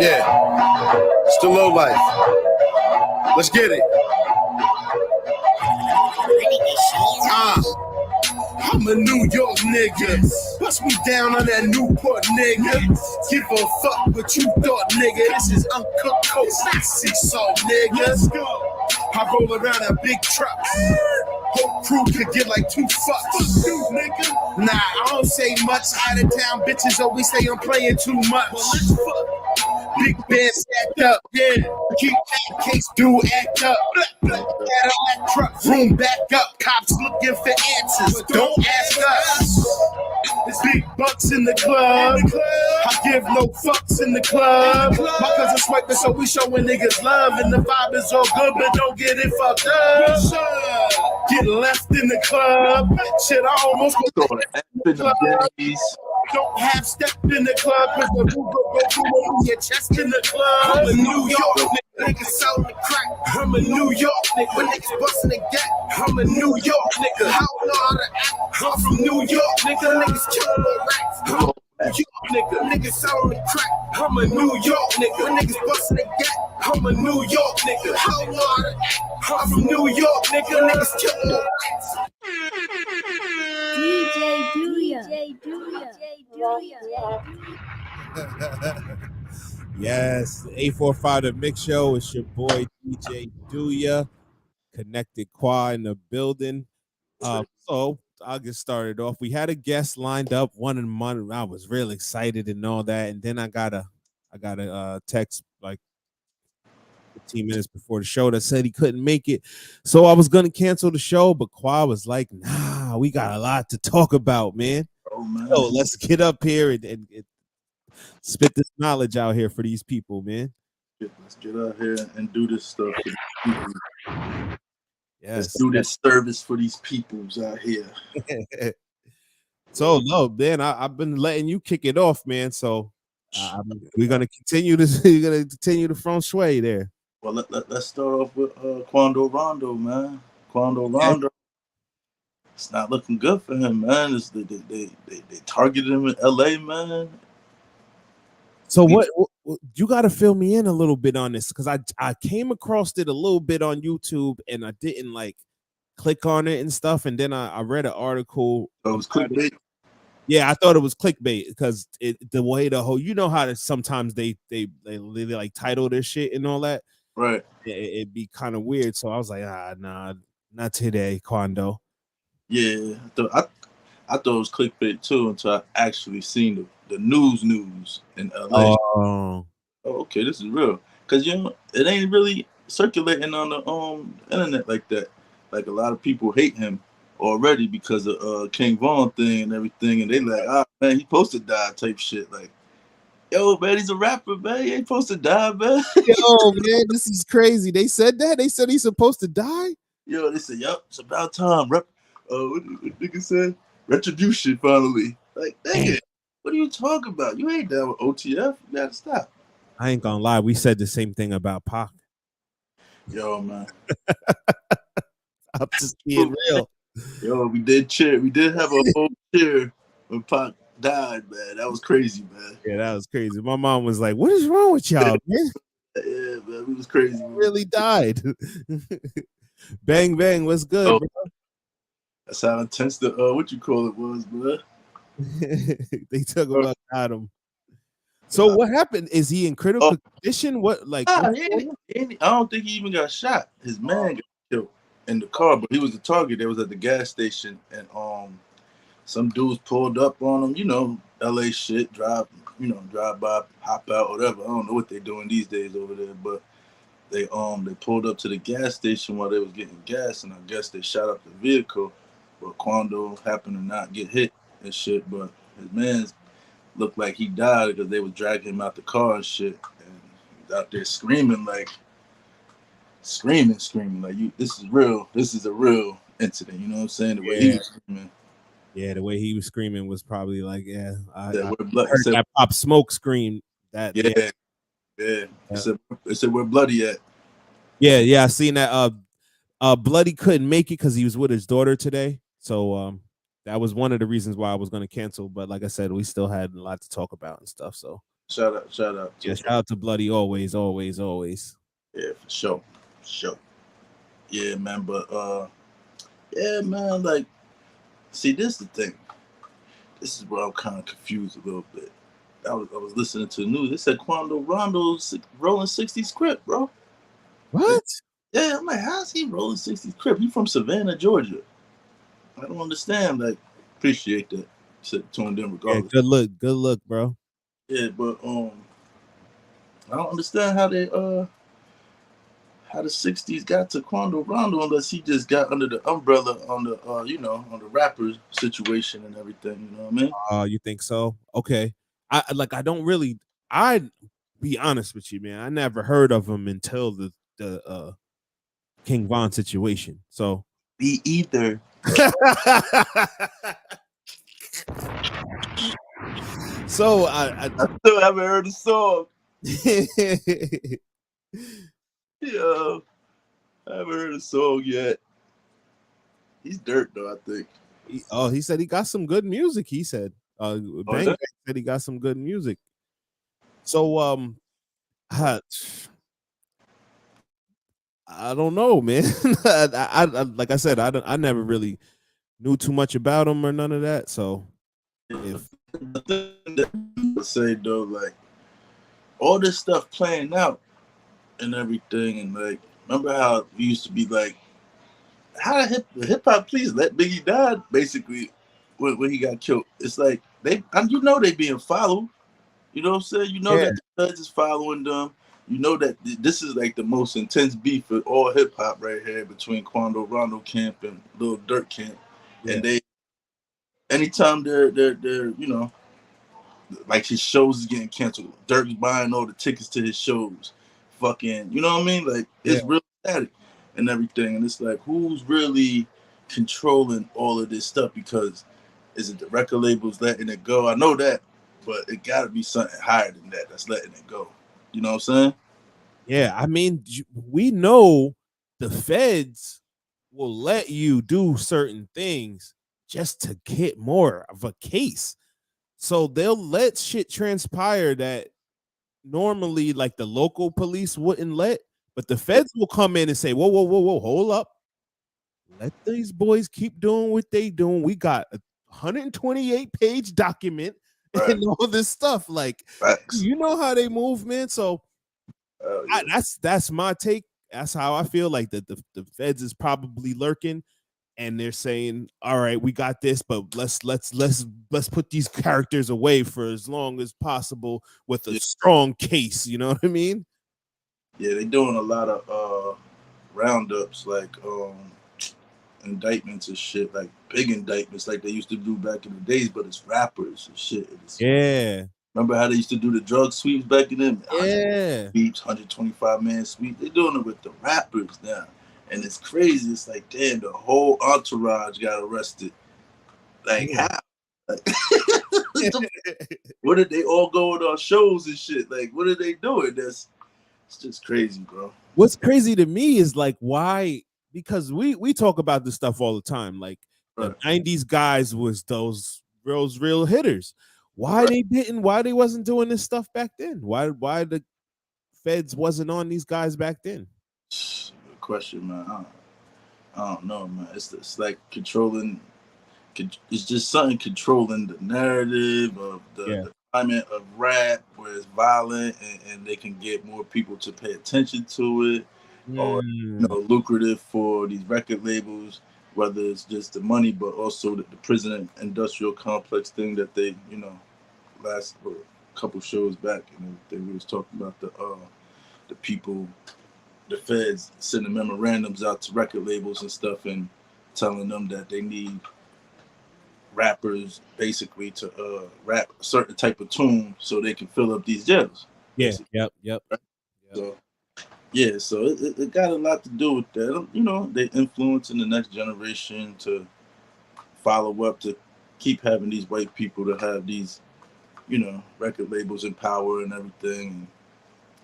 Yeah, it's the low life. Let's get it. I'm a New York nigga. Bust me down on that Newport nigga. Give a fuck what you thought, nigga. This is uncooked coke, sea salt, nigga. I roll around in big trucks. Whole crew could get like 2 fucks. Nah, I don't say much. Out of town bitches always say I'm playing too much. Big band stacked up, yeah. Keep that case, do act up. Cadillac truck, room back up. Cops looking for answers. Don't ask us. There's big bucks in the club. I give no fucks in the club. My cousin swiping, so we showing niggas love. And the vibe is all good, but don't get it fucked up. Get left in the club. Shit, I almost go to the club. Don't have step in the club, cause the roof go through your chest in the club. I'm a New York nigga, niggas selling the crack. I'm a New York nigga, when niggas busting the gap. I'm a New York nigga, I don't know how to act. I'm from New York nigga, niggas killing the rats. I'm a New York nigga, niggas selling the crack. I'm a New York nigga, when niggas busting the gap. I'm a New York nigga, I don't know how to act. I'm from New York nigga, niggas killing the rats. DJ Doowyah. Yes, 845Themixshow. It's your boy DJ Doowyah, Connected Qua in the building. So I'll get started off. We had a guest lined up, one in a month. I was real excited and all that, and then I got a text like 15 minutes before the show that said he couldn't make it. So I was gonna cancel the show, but Qua was like, "Nah, we got a lot to talk about, man. Oh man, so let's get up here and spit this knowledge out here for these people, man. Let's get out here and do this stuff for these people. Yes, let's do this service for these peoples out here." So no, man, I've been letting you kick it off, man. So we're gonna continue this. You're gonna continue the feng shui there. Well, let's start off with Quando Rondo, man. Quando Rondo. It's not looking good for him, man. They targeted him in LA, man. So what you got to fill me in a little bit on this, because I came across it a little bit on YouTube and I didn't like click on it and stuff, and then I read an article. Oh, it was clickbait. Yeah, I thought it was clickbait because the way the whole, you know how sometimes they like title their shit and all that, right? It'd be kind of weird. So I was like, nah, not today, Quando. Yeah, I thought it was clickbait too until I actually seen the news in LA. Oh, okay, this is real. Cause it ain't really circulating on the internet like that. Like a lot of people hate him already because of King Von thing and everything, and they like, man, he supposed to die type shit. Like, yo, man, he's a rapper, man. He ain't supposed to die, man. Yo, man, this is crazy. They said that. They said he's supposed to die. Yo, they said, yup, it's about time. What nigga said? Retribution finally. Like, nigga, what are you talking about? You ain't down with OTF. You gotta stop. I ain't gonna lie. We said the same thing about Pac. Yo, man. I'm just being real. Yo, we did cheer. We did have a whole cheer when Pac died, man. That was crazy, man. Yeah, that was crazy. My mom was like, "What is wrong with y'all, man?" Yeah, man, it was crazy. He really died. Bang bang, what's good, bro? That's how intense the what you call it was, bro. They talk about Adam. So what happened? Is he in critical condition? What like? I don't think he even got shot. His man got killed in the car, but he was the target. They was at the gas station, and some dudes pulled up on him. You know, LA shit, drive by, hop out, whatever. I don't know what they're doing these days over there, but they pulled up to the gas station while they was getting gas, and I guess they shot up the vehicle. But Quando happened to not get hit and shit, but his man's looked like he died because they was dragging him out the car and shit, and he was out there screaming like this is real. This is a real incident. You know what I'm saying? The way he was screaming. Yeah, the way he was screaming was probably like, I heard said, that Pop Smoke scream. That yeah. It said where Bloody at. Yeah, I seen that. Bloody couldn't make it because he was with his daughter today. So that was one of the reasons why I was going to cancel. But like I said, we still had a lot to talk about and stuff. So Shout out to Yeah, shout out to Bloody always. Yeah, for sure. Yeah, man, but yeah, man, like, see, this is the thing. This is where I'm kind of confused a little bit. I was listening to the news. They said Quando Rondo's rolling 60s Crip, bro. What? Yeah, I'm like, how's he rolling 60s Crip? He from Savannah, Georgia. I don't understand. Like, appreciate that. Tuned in regardless. Yeah, good look, bro. Yeah, but I don't understand how the 60s got to Quando Rondo unless he just got under the umbrella on the on the rapper situation and everything. You know what I mean? You think so? Okay. I be honest with you, man. I never heard of him until the King Von situation. So Me either. So I still haven't heard the song. Yeah, I haven't heard the song yet. He's dirt though, I think. He said he got some good music. He said, Bang Bang said he got some good music. So I don't know, man. I like I said, I never really knew too much about him or none of that. So if say though, like all this stuff playing out and everything, and like remember how we used to be like, how the hip hop please let Biggie die basically when he got killed. It's like they being followed. You know what I'm saying? You know that the judge is following them. You know that this is like the most intense beef for all hip hop right here between Quando Rondo camp and Lil Durk camp. Yeah. And they, anytime they're like his shows is getting canceled, Durk's buying all the tickets to his shows. Fucking, you know what I mean? Like it's real static and everything. And it's like, who's really controlling all of this stuff? Because is it the record labels letting it go? I know that. But it got to be something higher than that that's letting it go. You know what I'm saying? Yeah, I mean, we know the feds will let you do certain things just to get more of a case. So they'll let shit transpire that normally like the local police wouldn't let, but the feds will come in and say, whoa, hold up. Let these boys keep doing what they doing. We got a 128-page document and all this stuff. Like, you know how they move, man. So that's my take. That's how I feel. Like the feds is probably lurking, and they're saying, "All right, we got this, but let's put these characters away for as long as possible with a strong case." You know what I mean? Yeah, they're doing a lot of roundups, like indictments and shit, like big indictments, like they used to do back in the days. But it's rappers and shit. Remember how they used to do the drug sweeps back in them? Sweeps, 125-man sweep. They're doing it with the rappers now. And it's crazy. It's like, damn, the whole entourage got arrested. Like, how? Like, what did they all going on shows and shit? Like, what are they doing? It's just crazy, bro. What's crazy to me is like, why? Because we talk about this stuff all the time. Like, the 90s guys was those real hitters. Why they didn't? Why they wasn't doing this stuff back then? Why the feds wasn't on these guys back then? Good question, man. I don't know, man. It's like controlling. It's just something controlling the narrative of the climate of rap, where it's violent and they can get more people to pay attention to it, or lucrative for these record labels. Whether it's just the money, but also the prison industrial complex thing that they, last couple shows back, and we was talking about the people, the feds sending memorandums out to record labels and stuff, and telling them that they need rappers basically to rap a certain type of tune so they can fill up these jails. Yep. Right? So so it got a lot to do with that. They influencing the next generation to follow up, to keep having these white people to have these record labels in power and everything.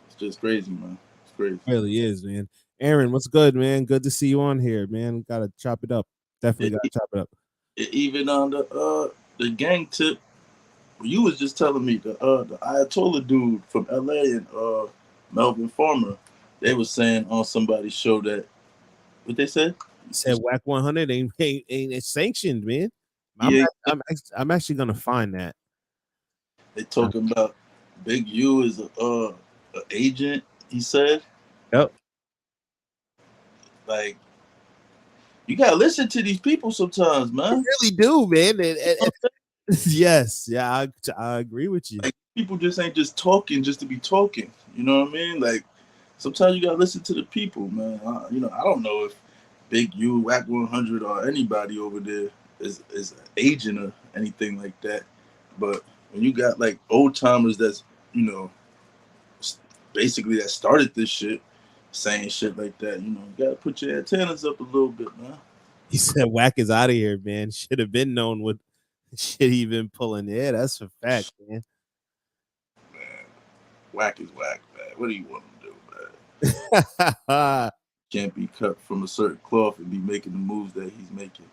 It's just crazy, man. It's crazy. It really is, man. Aaron, what's good, man? Good to see you on here, man. Gotta chop it up. Definitely gotta chop it up. Even on the gang tip, You was just telling me the Ayatollah dude from LA and Melvin Farmer, they was saying on somebody's show that what they said? He said WAC 100 ain't sanctioned, man. Yeah, I'm actually gonna find that. They talking about Big U is a agent. He said. Yep. Like, you gotta listen to these people sometimes, man. You really do, man. Yes, yeah, I agree with you. Like, people just ain't just talking just to be talking. You know what I mean? Like, sometimes you gotta listen to the people, man. I don't know if Big U, WAC 100, or anybody over there is an agent or anything like that. But when you got like old timers that's, basically that started this shit, saying shit like that, you gotta put your antennas up a little bit, man. He said WAC is out of here, man. Should have been known what shit he been pulling. Yeah, that's a fact, man. WAC is WAC, man. What do you want him to do, man? Can't be cut from a certain cloth and be making the moves that he's making.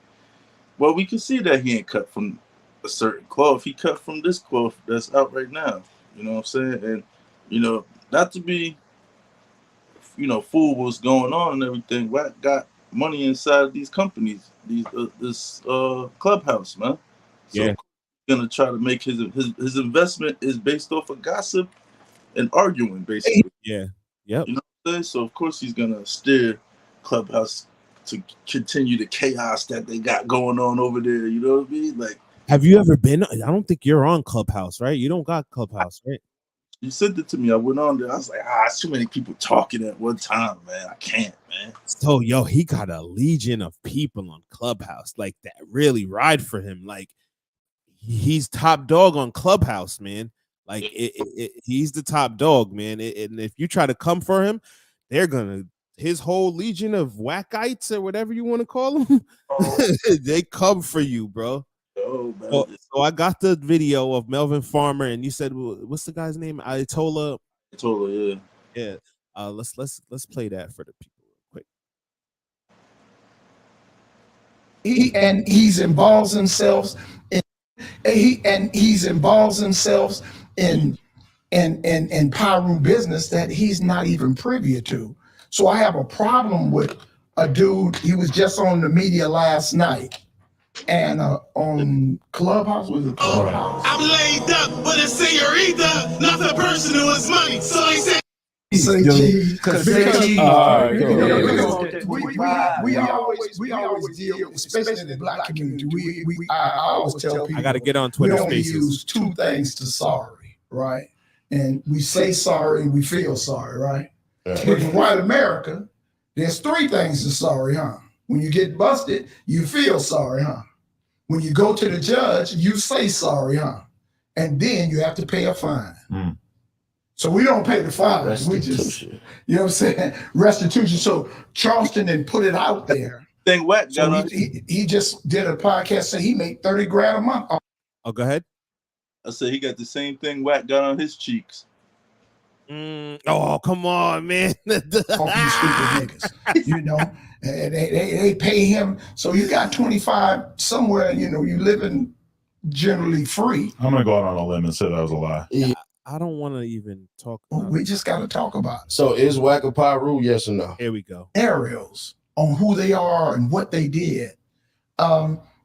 Well, we can see that he ain't cut from a certain cloth. He cut from this cloth that's out right now. You know what I'm saying? And, not to be, fool what's going on and everything. WAC got money inside of these companies, this Clubhouse, man. So yeah. He's gonna try to make his investment is based off of gossip and arguing, basically. Yeah. Yep. You know what I'm saying? So of course he's gonna steer Clubhouse to continue the chaos that they got going on over there. You know what I mean? Like, have you ever been? I don't think you're on Clubhouse, right? You don't got Clubhouse, right? You sent it to me. I went on there. I was like, too many people talking at one time, man. I can't, man. So, he got a legion of people on Clubhouse like that really ride for him. Like, he's top dog on Clubhouse, man. Like, he's the top dog, man. And if you try to come for him, they're gonna his whole legion of whackites or whatever you want to call them. They come for you, bro. Oh, man. So I got the video of Melvin Farmer, and you said, what's the guy's name? Ayatollah. Ayatollah, yeah. Let's play that for the people real quick. He's involves himself in Pyru business that he's not even privy to. So I have a problem with a dude. He was just on the media last night. And on Clubhouse, was it Clubhouse? I'm laid up with a señorita, nothing personal, it's money. So he said, we always deal, especially in the black community. I always tell people I got to get on Twitter we only Spaces. use two things to sorry, right? And we say sorry and we feel sorry, right? But in white America, there's three things to sorry, huh? When you get busted, you feel sorry, huh? When you go to the judge, you say sorry, huh? And then you have to pay a fine. So we don't pay the fine. We just, you know what I'm saying? Restitution. So Charleston didn't put it out there. So he just did a podcast saying he made $30,000 a month. Oh, go ahead. I said he got the same thing WAC got on his cheeks. Oh, come on, man. All these stupid niggas, they pay him. So you got 25 somewhere, you living generally free. I'm gonna go out on a limb and say that was a lie. Yeah, I don't want to even talk about we just got to talk about it. So is WAC a Pyru, yes or no? Here we go. Aerials on who they are and what they did.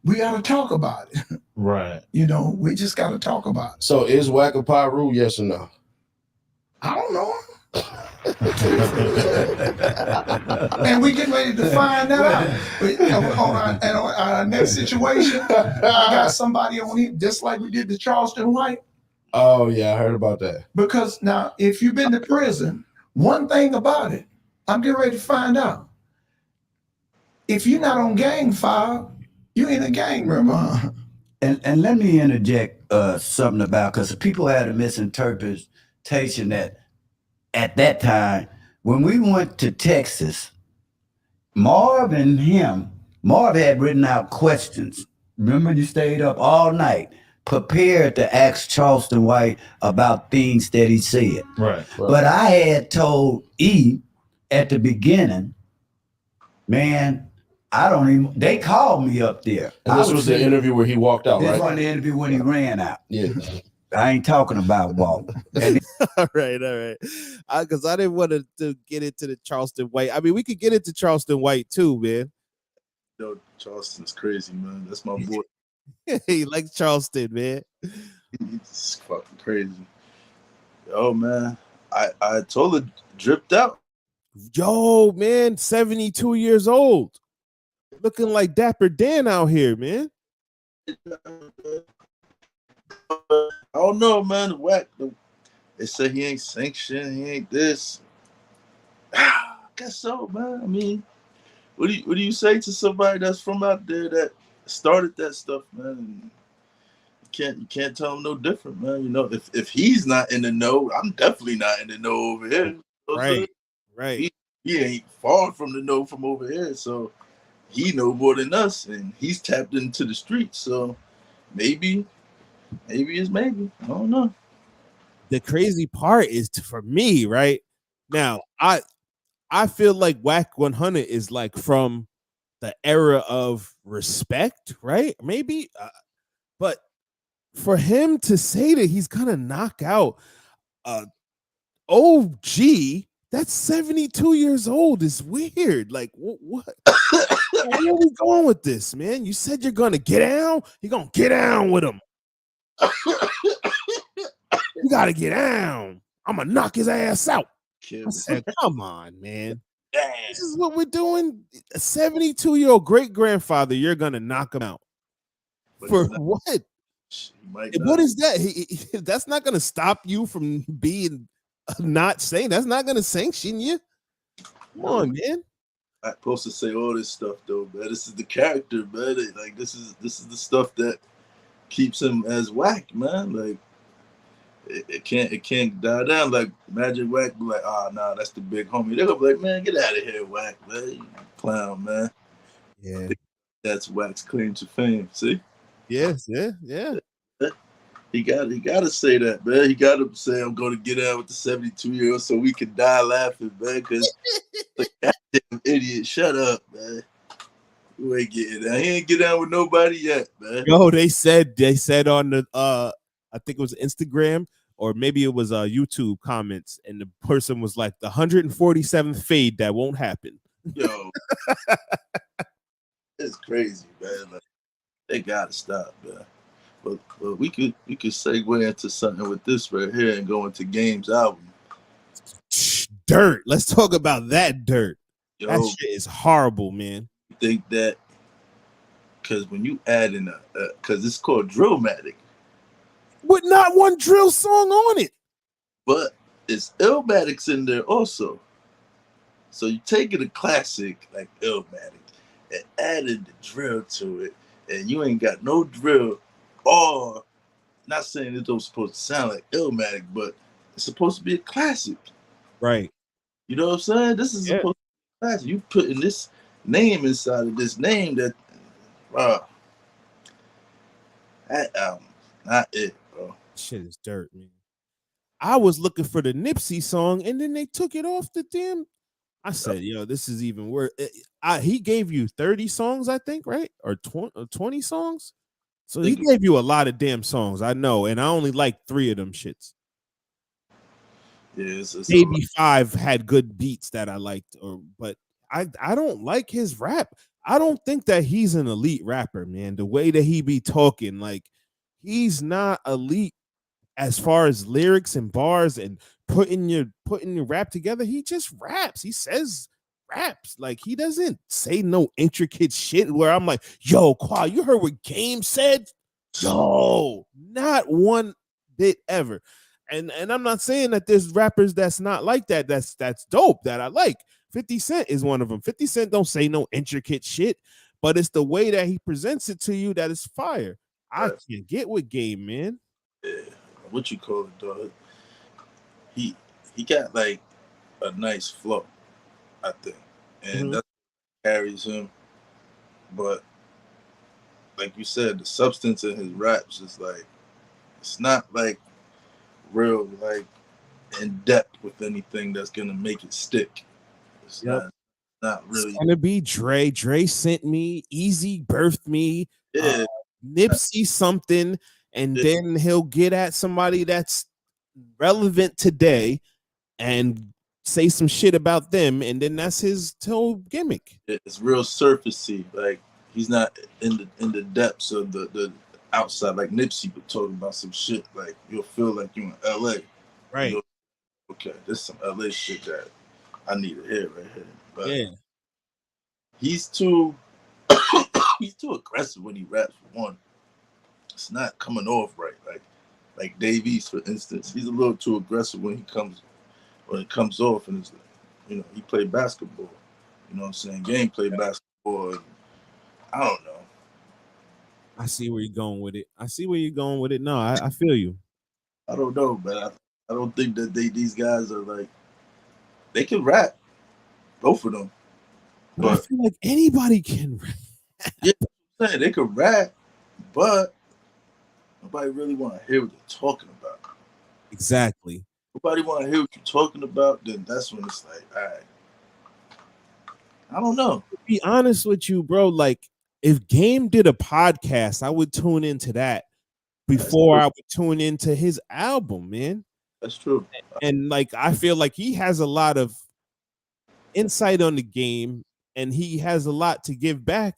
We got to talk about it. Right. We just got to talk about it. So is WAC a Pyru, yes or no? I don't know. And we getting ready to find that out. But, on our next situation, I got somebody on here, just like we did the Charleston White. Oh, yeah, I heard about that. Because now, if you've been to prison, one thing about it, I'm getting ready to find out. If you're not on gang file, you ain't a gang member. And let me interject something about, because people had a misinterpretation that at that time, when we went to Texas, Marv had written out questions. Remember, you stayed up all night, prepared to ask Charleston White about things that he said. Right. But I had told E at the beginning, man, I don't even. They called me up there. And this was the interview where he walked out, This right? was the interview when he ran out. Yeah. I ain't talking about walk. And all right. Because I didn't want to get into the Charleston White. I mean, we could get into Charleston White too, man. Yo, Charleston's crazy, man. That's my boy. He likes Charleston, man. He's fucking crazy. Yo, man, I totally dripped out. Yo, man, 72 years old. Looking like Dapper Dan out here, man. I don't know, man. Whack. They say he ain't sanctioned. He ain't this. I guess so, man. I mean, what do you say to somebody that's from out there that started that stuff, man? And you can't tell him no different, man. You know, if he's not in the know, I'm definitely not in the know over here. You know Right. He ain't far from the know from over here, so he know more than us, and he's tapped into the streets. So maybe it's maybe. I don't know. The crazy part is for me, right now, I feel like Whack 100 is like from the era of respect, right? Maybe, but for him to say that he's gonna knock out OG that's 72 years old is weird. Like, what? Where are we going with this, man? You said you're gonna get down. You're gonna get down with him. You gotta get down. I'm gonna knock his ass out. I said, come on, man. This is what we're doing. A 72-year-old great grandfather, you're gonna knock him out. But for what? What is that? That's not gonna stop you from being not saying. That's not gonna sanction you. Come on, man. I'm supposed to say all this stuff though, man. This is the character, man. Like this is the stuff that keeps him as Whack, man. Like it can't die down. Like Magic Whack be like, nah, that's the big homie. They're gonna be like, man, get out of here, Whack, man. You clown, man. Yeah. That's Whack's claim to fame. See? Yes, yeah. He gotta say that, man. He gotta say I'm gonna get out with the 72-year-old so we can die laughing, man. Cause like, goddamn idiot, shut up, man. You ain't getting down. He ain't get down with nobody yet, man. Yo, they said on the I think it was Instagram or maybe it was YouTube comments, and the person was like the 147th fade that won't happen. Yo, it's crazy, man. Like, they gotta stop, man. But we could segue into something with this right here and go into Game's album. Dirt. Let's talk about that dirt. Yo, that shit is horrible, man. I think that because when you add in because it's called Drillmatic, with not one drill song on it, but it's Illmatic's in there also. So you taking a classic like Illmatic and added the drill to it, and you ain't got no drill. Or not saying it don't supposed to sound like Illmatic, but it's supposed to be a classic. Right. You know what I'm saying? This is supposed to be a classic. You putting this name inside of this name that album, not it, bro. Shit is dirt, man. I was looking for the Nipsey song and then they took it off the damn. I said, yo, this is even worse. He gave you 30 songs, I think, right? Or 20 songs? So he gave you a lot of damn songs, I know, and I only like 3 of them shits. Yeah, maybe 5 had good beats that I liked, but I don't like his rap. I don't think that he's an elite rapper, man. The way that he be talking, like he's not elite as far as lyrics and bars and putting your rap together. He just raps. He says raps. Like he doesn't say no intricate shit where I'm like, yo, Qua, you heard what Game said? Yo, not one bit ever. And I'm not saying that there's rappers that's not like that. That's dope that I like. 50 Cent is one of them. 50 Cent don't say no intricate shit, but it's the way that he presents it to you that is fire. I can't get with Game, man. Yeah, what you call it, dog? He got like a nice flow, I think, and that carries him. But like you said, the substance in his raps is like it's not like real like in depth with anything that's gonna make it stick. It's not. not really. It's gonna be Dre. Dre sent me. Easy birthed me. Yeah, Nipsey something, and then he'll get at somebody that's relevant today and say some shit about them, and then that's his whole gimmick. it's real surfacey. Like he's not in the depths of the outside. Like Nipsey would talk about some shit. Like you'll feel like you're in LA. Right. Okay, this is some LA shit that I need to hear right here. But Yeah. he's too he's too aggressive when he raps. For one, it's not coming off right. Like Dave East, for instance, he's a little too aggressive when it comes off, and it's like, he played basketball. You know what I'm saying? Game played basketball. And I don't know. I see where you're going with it. No, I feel you. I don't know, but I don't think that these guys are like, they can rap, both of them. But I feel like anybody can rap. Yeah, I'm saying they can rap, but nobody really want to hear what they're talking about. Exactly. Nobody want to hear what you're talking about, then that's when it's like, all right. I don't know. To be honest with you, bro, like if Game did a podcast, I would tune into that before I would tune into his album, man. That's true. And like I feel like he has a lot of insight on the game and he has a lot to give back.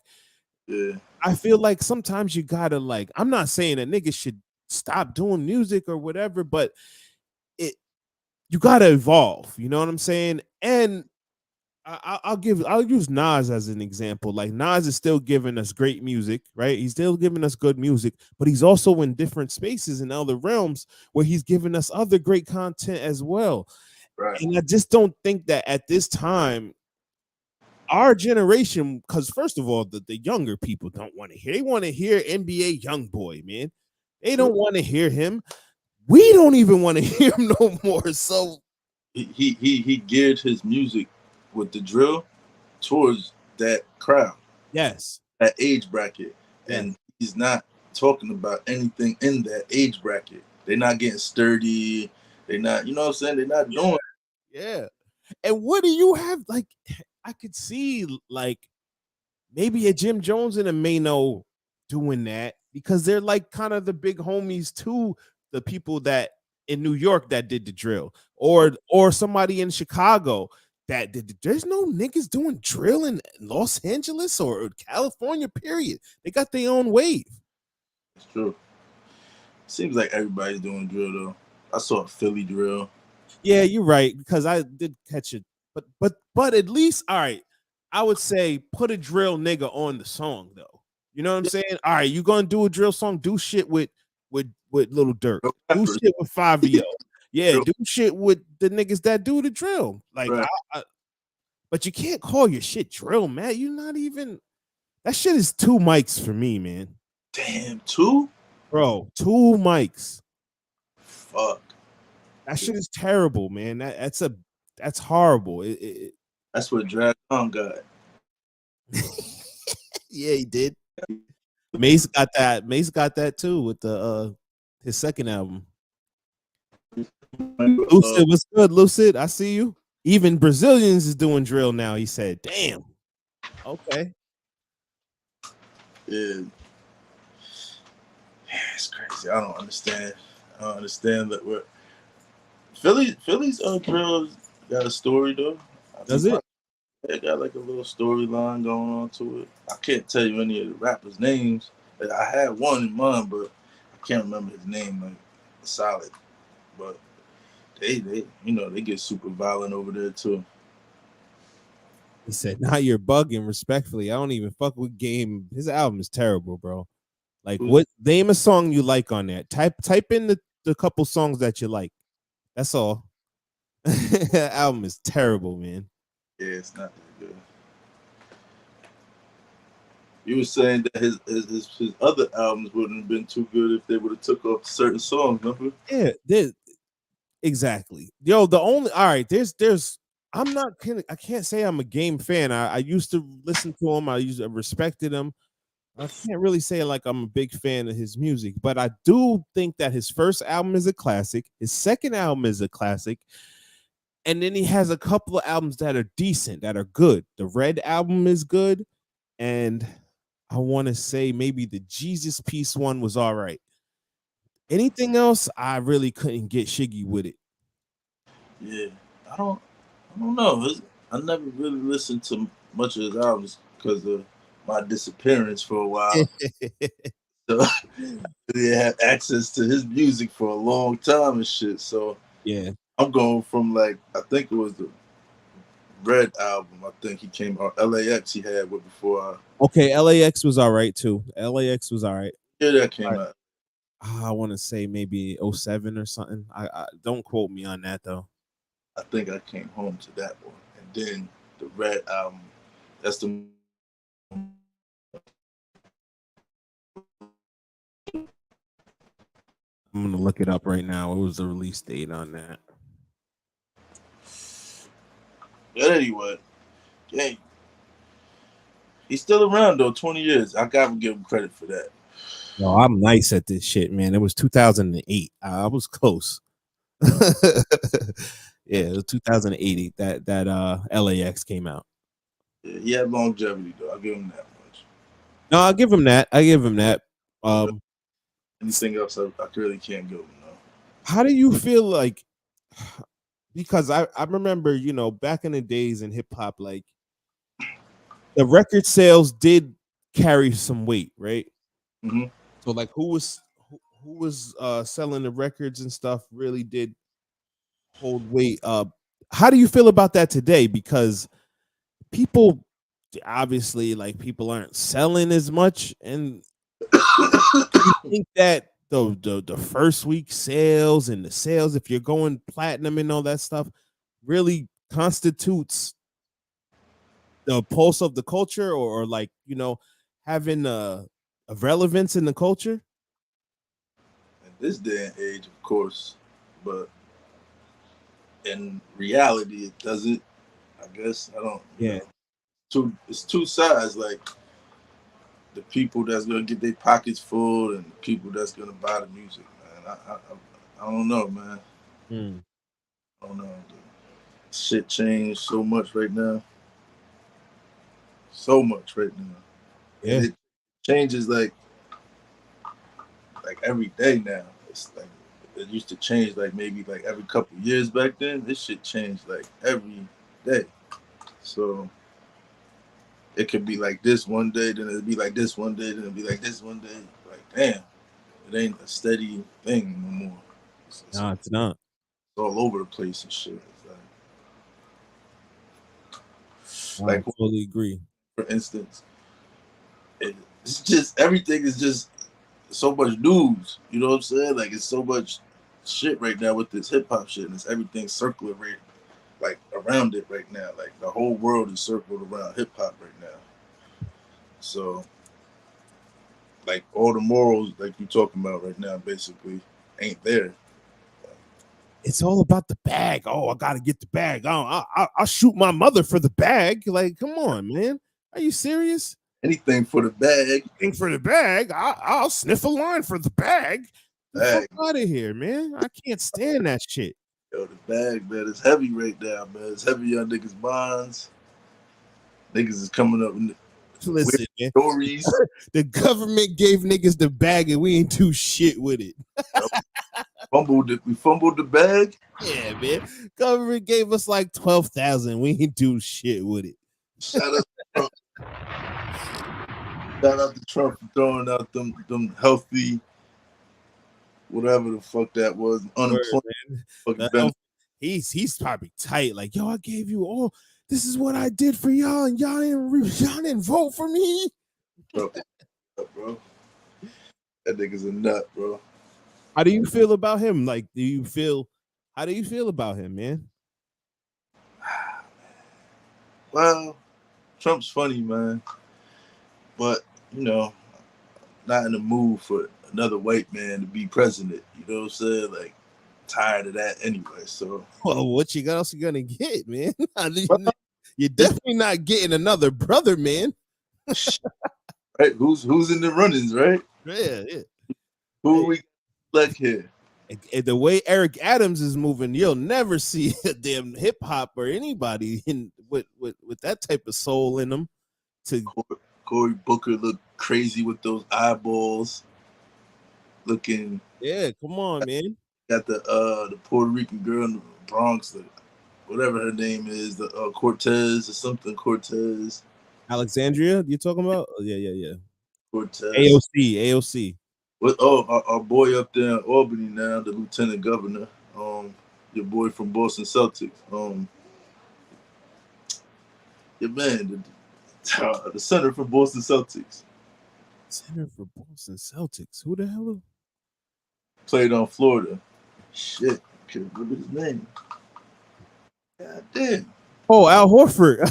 Yeah. I feel like sometimes you gotta like, I'm not saying that niggas should stop doing music or whatever, but you gotta evolve, you know what I'm saying? And I'll use Nas as an example. Like Nas is still giving us great music, right? He's still giving us good music, but he's also in different spaces in other realms where he's giving us other great content as well. Right. And I just don't think that at this time, our generation, because first of all, the younger people don't want to hear. They want to hear NBA Youngboy, man. They don't want to hear him. We don't even want to hear him no more. So he geared his music with the drill towards that crowd. Yes. That age bracket. Yes. And he's not talking about anything in that age bracket. They're not getting sturdy. They're not, you know what I'm saying? They're not doing it. Yeah. And what do you have? Like, I could see like maybe a Jim Jones and a Mano doing that because they're like kind of the big homies to the people that in New York that did the drill, or somebody in Chicago that did. There's no niggas doing drill in Los Angeles or California, period. They got their own wave. It's true. Seems like everybody's doing drill though. I saw a Philly drill. Yeah, you're right, because I did catch it. But at least, all right, I would say put a drill nigga on the song though. You know what I'm saying? All right, you gonna do a drill song, do shit with Little Durk, do shit with 5-0. Yeah, do shit with the niggas that do the drill. Like, right. But you can't call your shit drill, man. You're not even. That shit is 2 mics for me, man. Damn, 2? Bro, 2 mics. Fuck. That shit is terrible, man. That's horrible. That's what Drag On got. Yeah, he did. Mace got that. Mace got that too with the his second album. Lucid, what's good, Lucid? I see you. Even Brazilians is doing drill now. He said, "Damn." Okay. Yeah. It's crazy. I don't understand. That what Philly's drill got a story though. Does it? It got like a little storyline going on to it. I can't tell you any of the rappers' names. I had one in mind, but I can't remember his name. Like solid, but they get super violent over there too. He said, "Now you're bugging." Respectfully, I don't even fuck with Game. His album is terrible, bro. Like, what name a song you like on that? Type in the couple songs that you like. That's all. That album is terrible, man. Yeah, it's not that good. You were saying that his other albums wouldn't have been too good if they would have took off certain songs, remember? Yeah, exactly. Yo, all right, there's I'm not kidding. I can't say I'm a Game fan. I used to listen to him. I respected him. I can't really say like I'm a big fan of his music, but I do think that his first album is a classic. His second album is a classic. And then he has a couple of albums that are decent, that are good. The Red album is good, and I want to say maybe the Jesus Piece one was all right. Anything else, I really couldn't get shiggy with it. Yeah, I don't know. I never really listened to much of his albums because of my disappearance for a while. So they had access to his music for a long time and shit. So yeah, I'm going from like, I think it was the Red album. I think he came out. LAX he had with before. Okay, LAX was all right too. LAX was all right. Yeah, that came out. I want to say maybe 07 or something. I don't quote me on that though. I think I came home to that one, and then the Red album. That's the. I'm gonna look it up right now. What was the release date on that? But anyway, yeah, he's still around though. 20 years. I gotta give him credit for that. No, I'm nice at this shit, man. It was 2008. I was close. Yeah, it was 2080 that LAX came out. Yeah, he had longevity though. I'll give him that much. No, I'll give him that. Anything else I really can't give him. No. How do you feel like? Because I remember, back in the days in hip hop, like the record sales did carry some weight, right? Mm-hmm. So like who was selling the records and stuff really did hold weight. How do you feel about that today? Because people obviously, like, people aren't selling as much, and you think that the first week sales and the sales, if you're going platinum and all that stuff, really constitutes the pulse of the culture, or like, having a relevance in the culture? In this day and age, of course, but in reality, it doesn't. I guess I don't. Yeah. It's two sides. Like the people that's gonna get their pockets full, and the people that's gonna buy the music. Man, I don't know, man. I don't know. Shit changed so much right now. So much right now. Yeah. And it changes like every day now. It's like it used to change like maybe like every couple of years back then. This shit changed like every day. So it could be like this one day, then it'd be like this one day, then it'd be like this one day. Like, damn, it ain't a steady thing no more. No, it's not. It's all over the place and shit. It's like I totally agree. For instance, it's just everything is just so much news. You know what I'm saying? Like, it's so much shit right now with this hip hop shit, and it's everything circling right, like, around it right now. Like, the whole world is circled around hip hop right now. So, like, all the morals like you talking about right now basically ain't there. It's all about the bag. Oh, I gotta get the bag. I'll shoot my mother for the bag. Like, come on, man. Are you serious? Anything for the bag. Anything for the bag. I'll sniff a line for the bag. Get out of here, man. I can't stand that shit. Yo, the bag, man, it's heavy right now, man. It's heavy on niggas' bonds. Niggas is coming up with Listen, man. Stories. The government gave niggas the bag and we ain't do shit with it. We fumbled the bag. Yeah, man. Government gave us like 12,000. We ain't do shit with it. Shout out to Trump. Shout out to Trump for throwing out them healthy, whatever the fuck that was, unemployment. He's probably tight. Like, yo, I gave you all. This is what I did for y'all, and y'all didn't vote for me. Bro. That nigga's a nut, bro. How do you feel about him? Like, how do you feel about him, man? Well, Trump's funny, man. But, not in the mood for another white man to be president. You know what I'm saying? Like, tired of that anyway. So, well, what you else you gonna get, man? You're definitely not getting another brother, man. Right? Who's in the runnings, right? Yeah. Who we like here? And the way Eric Adams is moving, you'll never see a damn hip hop or anybody with that type of soul in them. Cory Booker looked crazy with those eyeballs. Looking. Yeah, come on, man. Got the Puerto Rican girl in the Bronx, whatever her name is, the Cortez or something. Cortez. Alexandria, you talking about? Oh, yeah. Cortez. AOC. Our boy up there in Albany now, the lieutenant governor. Your boy from Boston Celtics. Your man, the center for Boston Celtics. Center for Boston Celtics. Who the hell? Played on Florida. Shit, can't remember his name. God damn. Oh, Al Horford.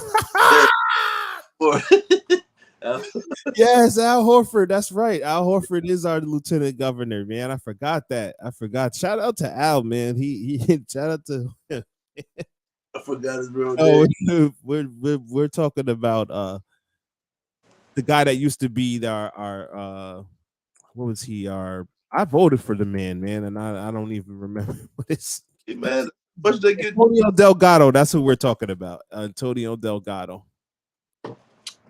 Yes, Al Horford. That's right. Al Horford is our lieutenant governor, man. I forgot that. Shout out to Al, man. He shout out to him. I forgot his real name. We're talking about the guy that used to be our what was he? I voted for the man, and I don't even remember what it's. Hey, man, but they get Antonio Delgado. That's who we're talking about. Antonio Delgado.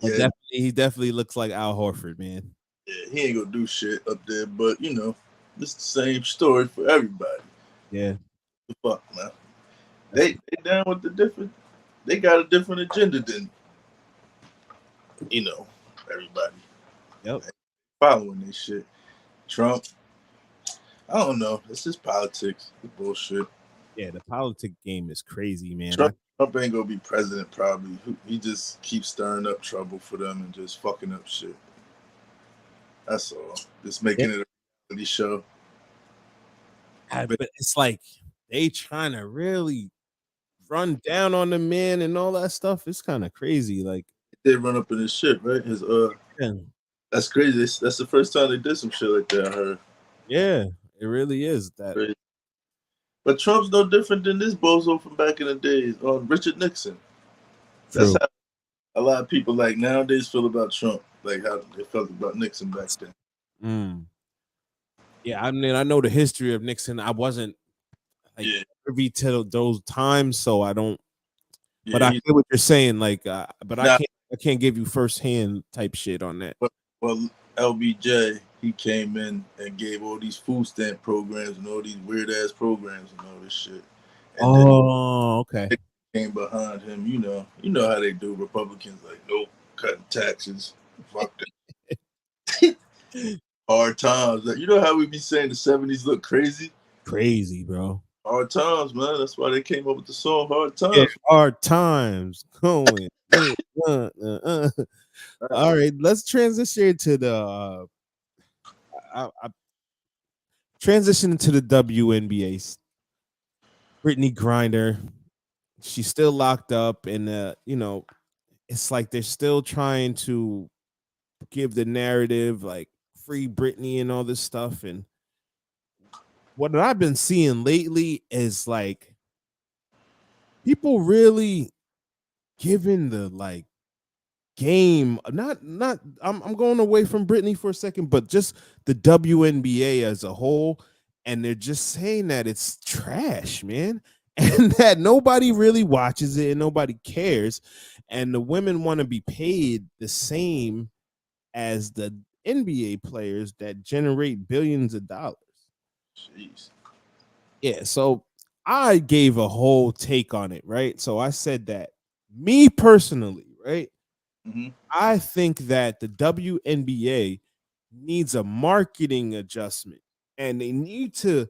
Yeah. He definitely looks like Al Horford, man. Yeah, he ain't gonna do shit up there, but it's the same story for everybody. Yeah. The fuck, man. They down with the different. They got a different agenda than everybody. Yep. Following this shit. Trump. I don't know. It's just politics. It's bullshit. Yeah, the politic game is crazy, man. Trump ain't gonna be president probably. He just keeps stirring up trouble for them and just fucking up shit. That's all. Just making it a reality show. But it's like they trying to really run down on the man and all that stuff. It's kind of crazy. Like they run up in his shit, right? His That's crazy. That's the first time they did some shit like that, I heard. Yeah, it really is that. Crazy. But Trump's no different than this bozo from back in the days, Richard Nixon. That's how a lot of people nowadays feel about Trump, like how they felt about Nixon back then. Yeah, I mean, I know the history of Nixon. I wasn't privy to those times, so I don't. Yeah, but I hear what you're saying, but I can't give you firsthand type shit on that. Well, LBJ, he came in and gave all these food stamp programs and all these weird ass programs and all this shit. And okay. They came behind him, you know how they do. Republicans no cutting taxes, fuck that. Hard times. You know how we be saying the 70s look crazy? Crazy, bro. Hard times, man. That's why they came up with the song Hard Times. Yeah, hard times going. All right, let's transition to the transition to the WNBA. Brittney Griner, she's still locked up, and it's like they're still trying to give the narrative free Brittney and all this stuff. And what I've been seeing lately is people really giving the game, not I'm going away from Brittney for a second, but just the WNBA as a whole, and they're just saying that it's trash, man, and that nobody really watches it and nobody cares, and the women want to be paid the same as the NBA players that generate billions of dollars. Jeez. Yeah, so I gave a whole take on it, right? So I said that me personally, right? Mm-hmm. I think that the WNBA needs a marketing adjustment, and they need to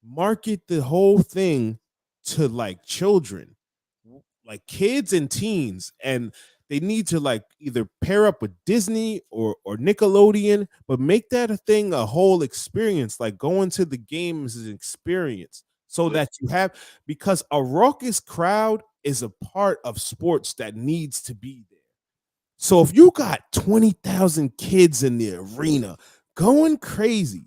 market the whole thing to children, kids and teens, and they need to either pair up with Disney or Nickelodeon, but make that a whole experience, going to the games is an experience, so that you have, because a raucous crowd is a part of sports that needs to be there. So if you got 20,000 kids in the arena going crazy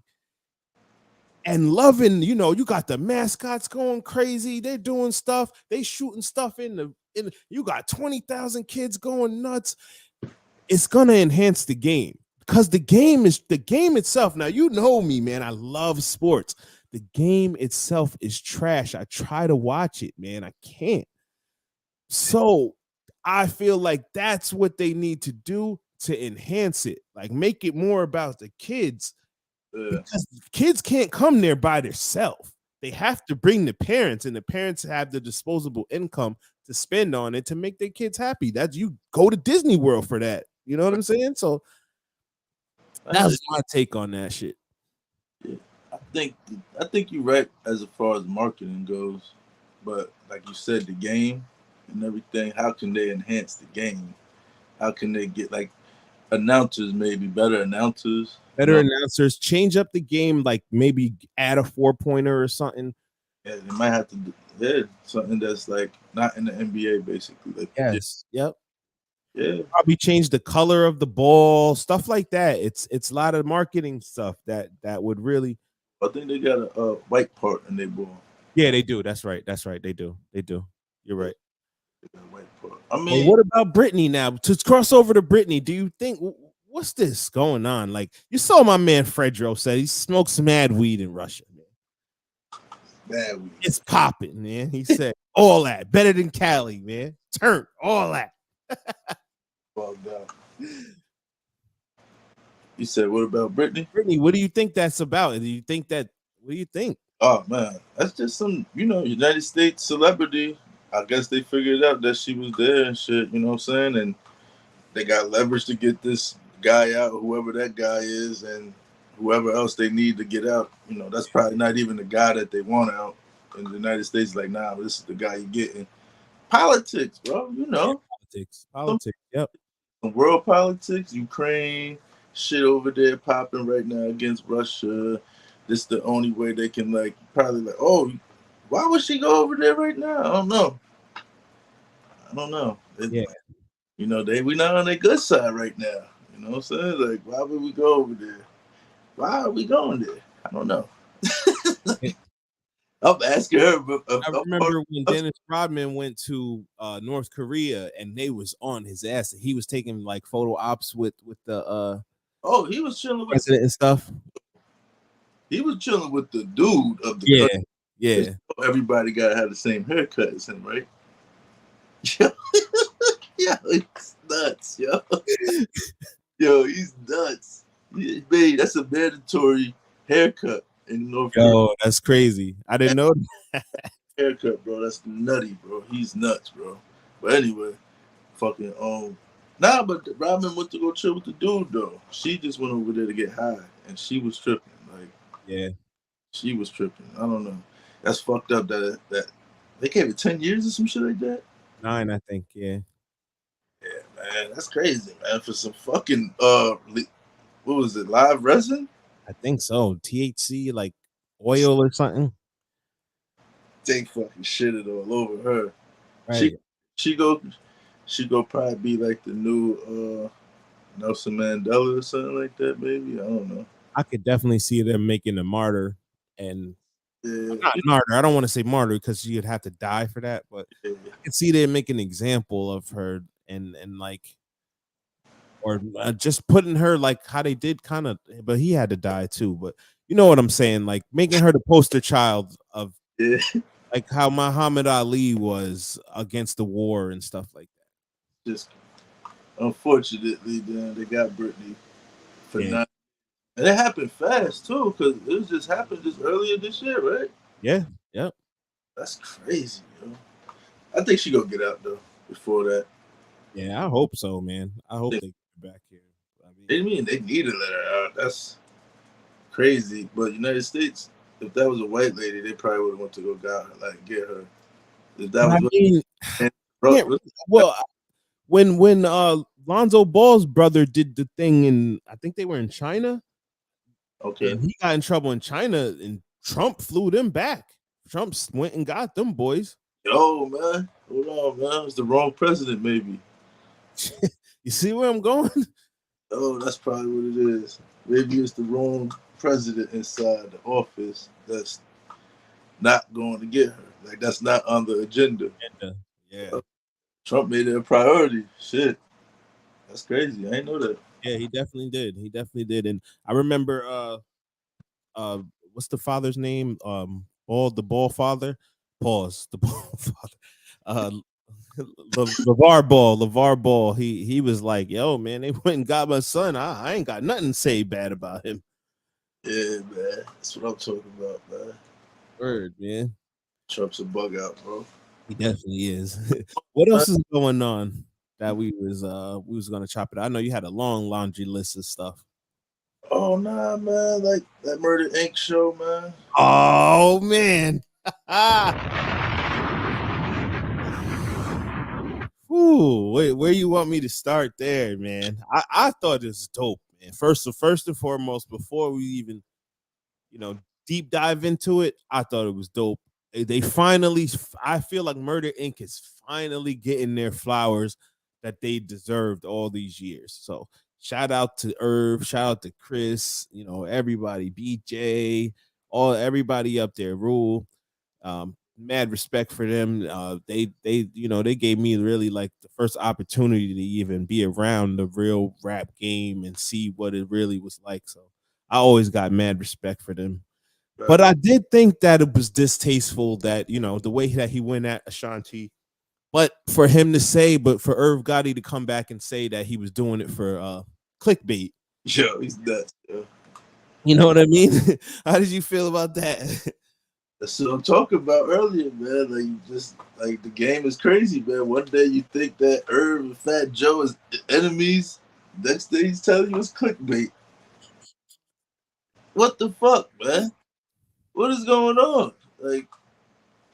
and loving, you got the mascots going crazy, they're doing stuff, they shooting stuff in you got 20,000 kids going nuts, it's gonna enhance the game, because the game itself. Now, me, man, I love sports. the game itself is trash. I try to watch it, man. I can't. So I feel like that's what they need to do to enhance it. Like make it more about the kids. Because kids can't come there by themselves. They have to bring the parents, and the parents have the disposable income to spend on it to make their kids happy. That's you go to Disney World for that. You know what I'm saying? So that's my take on that shit. Yeah. I think you're right as far as marketing goes, but like you said, the game and everything. How can they enhance the game? How can they get like announcers, maybe better announcers? Better announcers, change up the game, like maybe add a 4-pointer or something. Yeah, they might have to do something that's like not in the NBA, basically. Like yes, yep. Yeah, probably change the color of the ball, stuff like that. It's a lot of marketing stuff that would really. I think they got a white part in their ball. Yeah, they do. That's right. They do. You're right. They got a white part. I mean, what about Brittney now? To cross over to Brittney, do you think what's this going on? Like you saw my man Fredro said he smokes mad weed in Russia, man. Bad weed. It's popping, man. He said all that better than Cali, man. Turn all that. Well done. You said, what about Brittney? Brittney, what do you think that's about? Do you think that? What do you think? Oh man, that's just some, United States celebrity. I guess they figured out that she was there and shit. You know what I'm saying? And they got leverage to get this guy out, whoever that guy is, and whoever else they need to get out. That's probably not even the guy that they want out. In the United States, like, nah, this is the guy you're getting. Politics, bro. Politics. Yep. World politics, Ukraine, shit over there popping right now against Russia. This is the only way they can oh, why would she go over there right now? I don't know. Yeah. We not on their good side right now. You know what I'm saying? Like, why would we go over there? Why are we going there? I don't know. I'm asking her. I remember when Dennis Rodman went to North Korea and they was on his ass. He was taking like photo ops with the he was chilling with president and stuff. He was chilling with the dude of the country. Yeah. Everybody gotta have the same haircut as him, right? Yo, he's nuts, yo. Yo, he's nuts. Man, that's a mandatory haircut in North Korea. Yo, that's crazy. I didn't know that. Haircut, bro. That's nutty, bro. He's nuts, bro. But anyway, fucking but Robin went to go chill with the dude though. She just went over there to get high, and she was tripping. Like, yeah, she was tripping. I don't know. That's fucked up. That they gave it 10 years or some shit like that. 9, I think. Yeah. Yeah, man, that's crazy, man. For some fucking what was it? Live resin? I think so. THC, like oil or something. They fucking shitted all over her. Right. She go probably be like the new Nelson Mandela or something like that, maybe. I don't know. I could definitely see them making a martyr and not martyr. I don't want to say martyr because you'd have to die for that, but I could see them making an example of her and like, or just putting her like how they did kind of, but he had to die too. But you know what I'm saying? Like making her the poster child of like how Muhammad Ali was against the war and stuff like that. Just unfortunately, then they got Brittney for not. And it happened fast too, because it just happened just earlier this year, right? Yeah, yep. That's crazy, yo. I think she gonna get out though before that. Yeah, I hope so, man. I hope they get back here. They need to let her out. That's crazy. But United States, if that was a white lady, they probably would have went to go get her. If that was well, when Lonzo Ball's brother did the thing in, I think they were in China. Okay. And he got in trouble in China and Trump flew them back. Trump went and got them boys. Yo, man. Hold on, man. It's the wrong president, maybe. You see where I'm going? Oh, that's probably what it is. Maybe it's the wrong president inside the office that's not going to get her. Like, that's not on the agenda. Yeah. Trump made it a priority. Shit. That's crazy. I didn't know that. Yeah, he definitely did. And I remember what's the father's name? The ball father. Pause. The ball father. LeVar Ball. He was like, yo, man, they went and got my son. I ain't got nothing to say bad about him. Yeah, man. That's what I'm talking about, man. Word, man. Trump's a bug out, bro. He definitely is. What else is going on that we was gonna chop it? I know you had a long laundry list of stuff. Oh nah, man. Like that Murder Inc. show, man. Oh man. Ooh, wait, where you want me to start there, man? I thought it was dope, man. First and foremost, before we even, deep dive into it, I thought it was dope. They finally, I feel like Murder Inc. is finally getting their flowers that they deserved all these years. So shout out to Irv, shout out to Chris, everybody, BJ, everybody up there, Rule. Mad respect for them. They gave me really like the first opportunity to even be around the real rap game and see what it really was like. So I always got mad respect for them. But I did think that it was distasteful that, the way that he went at Ashanti, but for Irv Gotti to come back and say that he was doing it for clickbait. Yo, he's nuts, yo. You know what I mean? How did you feel about that? That's what I'm talking about earlier, man. Like, you just like the game is crazy, man. One day you think that Irv and Fat Joe is enemies. Next day he's telling you it's clickbait. What the fuck, man? What is going on? Like,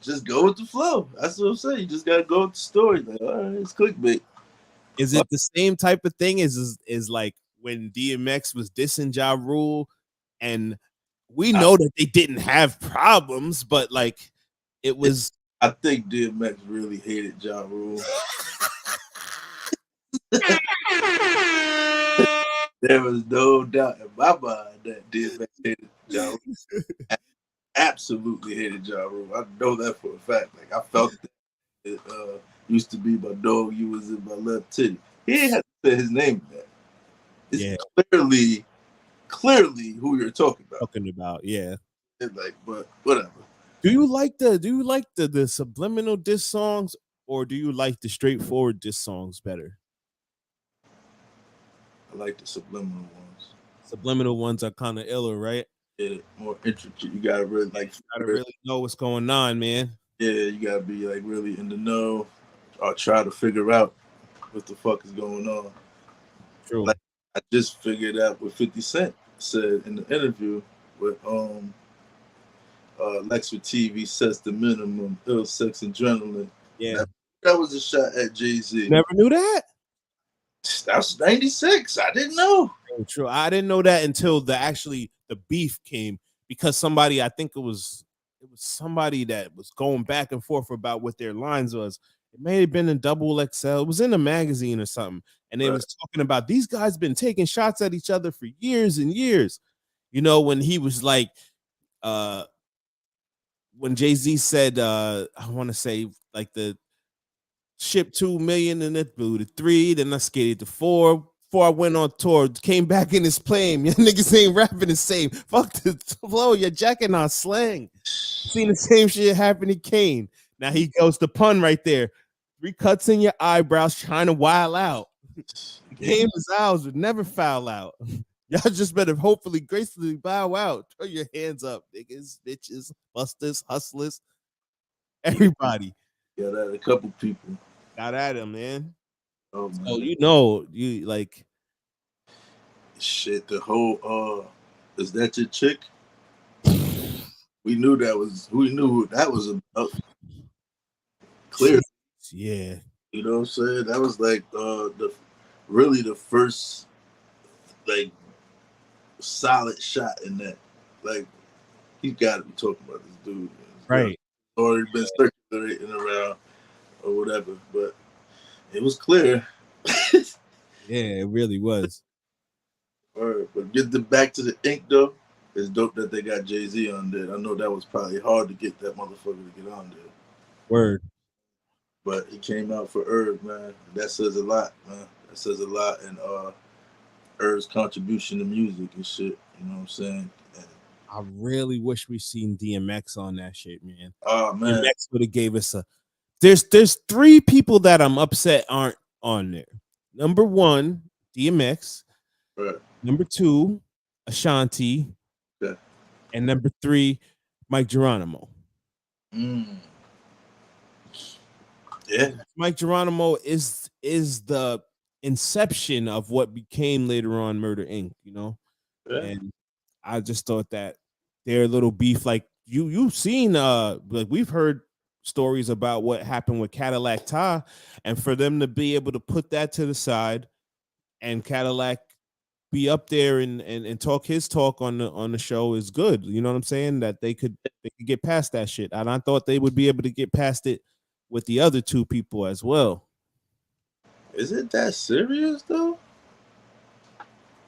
just go with the flow. That's what I'm saying. You just gotta go with the story. Like, all right, it's clickbait. Is it the same type of thing as like when DMX was dissing Ja Rule, and we know that they didn't have problems, but like it was. I think DMX really hated Ja Rule. There was no doubt in my mind that DMX hated Ja Rule. Absolutely hated Ja Rule. I know that for a fact. Like, I felt that it used to be my dog, you was in my left titty. He didn't have to say his name in that. It's clearly who you're talking about. Yeah. Like, but whatever. Do you like the subliminal diss songs, or do you like the straightforward diss songs better? I like the subliminal ones. Subliminal ones are kind of iller, right? Yeah, more intricate. You gotta really know what's going on, man. Yeah, you gotta be like really in the know, or try to figure out what the fuck is going on. True. Like, I just figured out what 50 Cent said in the interview with Lex with TV sets the minimum, ill sex adrenaline. Yeah. That was a shot at Jay-Z. Never knew that? That was 96. I didn't know. True. I didn't know that until the beef came, because somebody, I think it was somebody that was going back and forth about what their lines was. It may have been in Double XL. It was in a magazine or something. And they was talking about these guys been taking shots at each other for years and years. When he was like, when Jay-Z said, I want to say like the ship 2 million and it blew to 3, then I skated to 4. Before I went on tour, came back in his plane. Your niggas ain't rapping the same. Fuck the flow, you're jacking on slang. Seen the same shit happen to Kane. Now he goes to pun right there. 3 cuts in your eyebrows, trying to wild out. Game is ours, would never foul out. Y'all just better hopefully gracefully bow out. Throw your hands up, niggas, bitches, busters, hustlers, everybody. Got at a couple people. Got at him, man. Oh, man. So you like shit. The whole is that your chick? We knew that was about. Clear. Yeah. You know what I'm saying? That was like the first like solid shot in that. Like, he's got to be talking about this dude, right? Already been circulating around or whatever, but it was clear. Yeah, it really was. All right, but back to the ink though. It's dope that they got Jay-Z on there. I know that was probably hard to get that motherfucker to get on there. Word. But he came out for Irv, man. That says a lot, man. That says a lot in Irv's contribution to music and shit. You know what I'm saying? And I really wish we seen DMX on that shit, man. Oh man, DMX would have gave us a. There's 3 people that I'm upset aren't on there. Number 1, DMX. right. Number 2, Ashanti. Yeah. And number 3, Mike Geronimo. Yeah. Mike Geronimo is the inception of what became later on Murder Inc., you know? Yeah. And I just thought that their little beef, like you've seen like we've heard stories about what happened with Cadillac Ty, and for them to be able to put that to the side and Cadillac be up there and talk his talk on the show is good. You know what I'm saying? That they could get past that shit. And I thought they would be able to get past it with the other 2 people as well. Is it that serious though?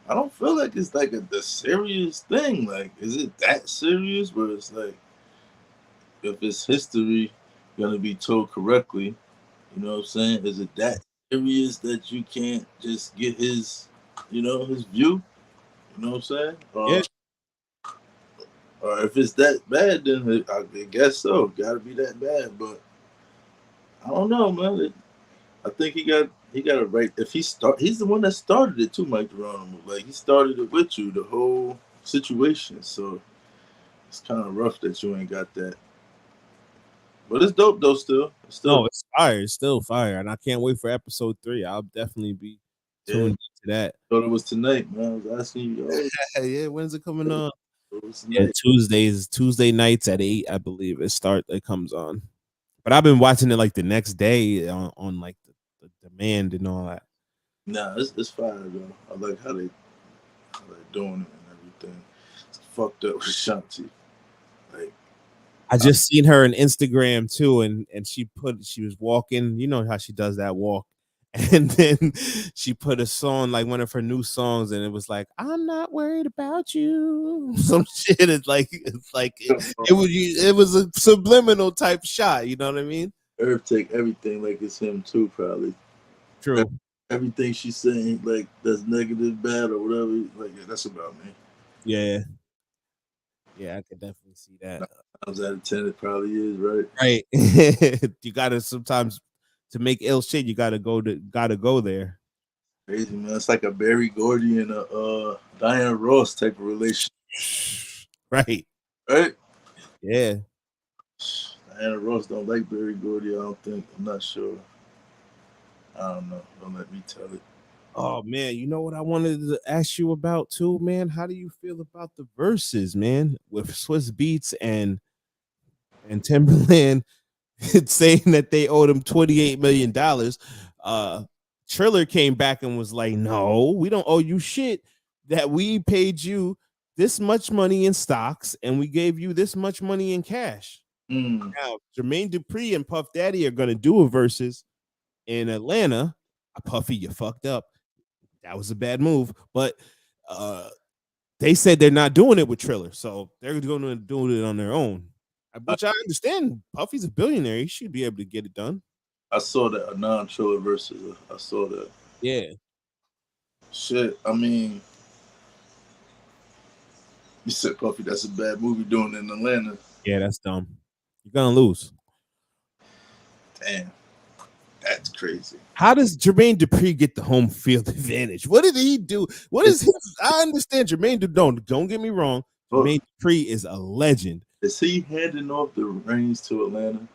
I don't feel like it's like the serious thing. Like, is it that serious where it's like, if it's history gonna be told correctly, you know what I'm saying? Is it that serious that you can't just get his, his view? You know what I'm saying? Yeah. Or if it's that bad, then I guess so. Gotta be that bad, but I don't know, man. I think he got it right. If he's the one that started it too, Mike Geronimo. Like, he started it with you, the whole situation. So it's kind of rough that you ain't got that. But it's dope though. It's fire. It's still fire, and I can't wait for episode 3. I'll definitely be tuned to that. Thought it was tonight, man. I was asking you. Yeah, when's it coming on? Yeah, Tuesday nights at 8, I believe it comes on. But I've been watching it like the next day on like the demand and all that. Nah, it's fire though. I like how they doing it and everything. It's fucked up with Ashanti. Like, I just seen her on Instagram too, and she was walking. You know how she does that walk, and then she put a song, like one of her new songs, and it was like, "I'm not worried about you." Some shit. It was a subliminal type shot. You know what I mean? Irv take everything like it's him too, probably. True. Everything she's saying, like, that's negative, bad, or whatever, like, yeah, that's about me. Yeah. Yeah, I could definitely see that. 9 times out of 10, it probably is, right? Right. You gotta sometimes, to make ill shit, you gotta go there. Crazy, man. It's like a Barry Gordy and a Diana Ross type of relationship. Right. Right? Yeah. Diana Ross don't like Barry Gordy, I don't think. I'm not sure. I don't know. Don't let me tell it. Oh man, you know what I wanted to ask you about too, man? How do you feel about the Versuz, man, with Swiss Beats and Timberland saying that they owed him $28 million? Triller came back and was like, "No, we don't owe you shit. That we paid you this much money in stocks and we gave you this much money in cash." Now, Jermaine Dupri and Puff Daddy are gonna do a Versuz in Atlanta. Puffy, you fucked up. That was a bad move, but they said they're not doing it with Triller, so they're going to do it on their own, which I understand. Puffy's a billionaire; he should be able to get it done. I saw that, a non-Triller Versuz. I saw that. Yeah. Shit, I mean, you said Puffy, that's a bad movie doing it in Atlanta. Yeah, that's dumb. You're gonna lose. Damn. That's crazy. How does Jermaine Dupri get the home field advantage? What did he do? What is his? I understand Jermaine. Don't get me wrong. Jermaine Dupri is a legend. Is he handing off the reins to Atlanta?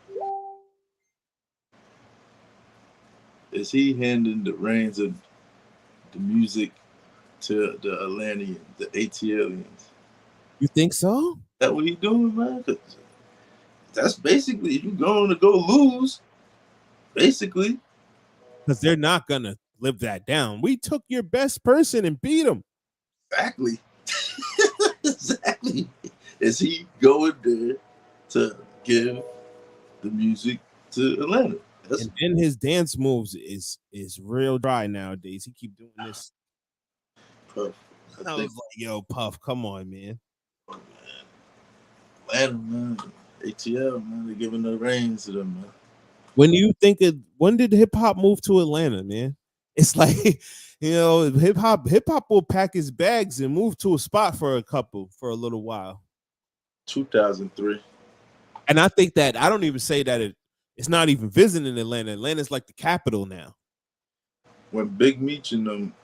Is he handing the reins of the music to the Atlanteans, the ATLians? You think so? That what he doing, man? That's basically, if you're going to go lose. Basically, because they're not gonna live that down. We took your best person and beat him. Exactly. Exactly. Is he going there to give the music to Atlanta? And then his dance moves is real dry nowadays. He keep doing this. Puff. I was like, yo, Puff, come on, man. Oh, man. Atlanta, man. ATL, man. They're giving the reins to them, man. When did hip hop move to Atlanta, man? It's like, hip hop will pack his bags and move to a spot for a little while. 2003. And I think that I don't even say that it's not even visiting Atlanta. Atlanta's like the capital now. When Big Meech and them.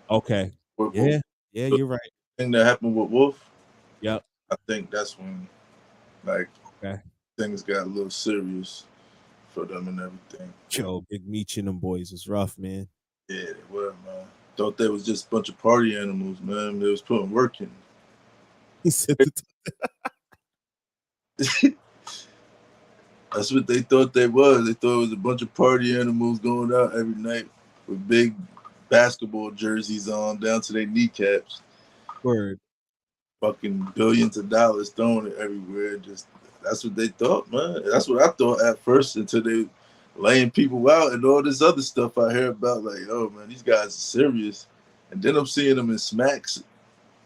Okay. Yeah, you're right. Thing that happened with Wolf. Yep. I think that's when, like, things got a little serious for them and everything. Yo, Big Meech and them boys was rough, man. Yeah, they were, man. Thought they was just a bunch of party animals, man. They was putting work in. He said that's what they thought they was. They thought it was a bunch of party animals going out every night with big basketball jerseys on down to their kneecaps. Word. Fucking billions of dollars throwing it everywhere. Just that's what they thought, man. That's what I thought at first until they laying people out and all this other stuff I hear about. Like, oh man, these guys are serious. And then I'm seeing them in smacks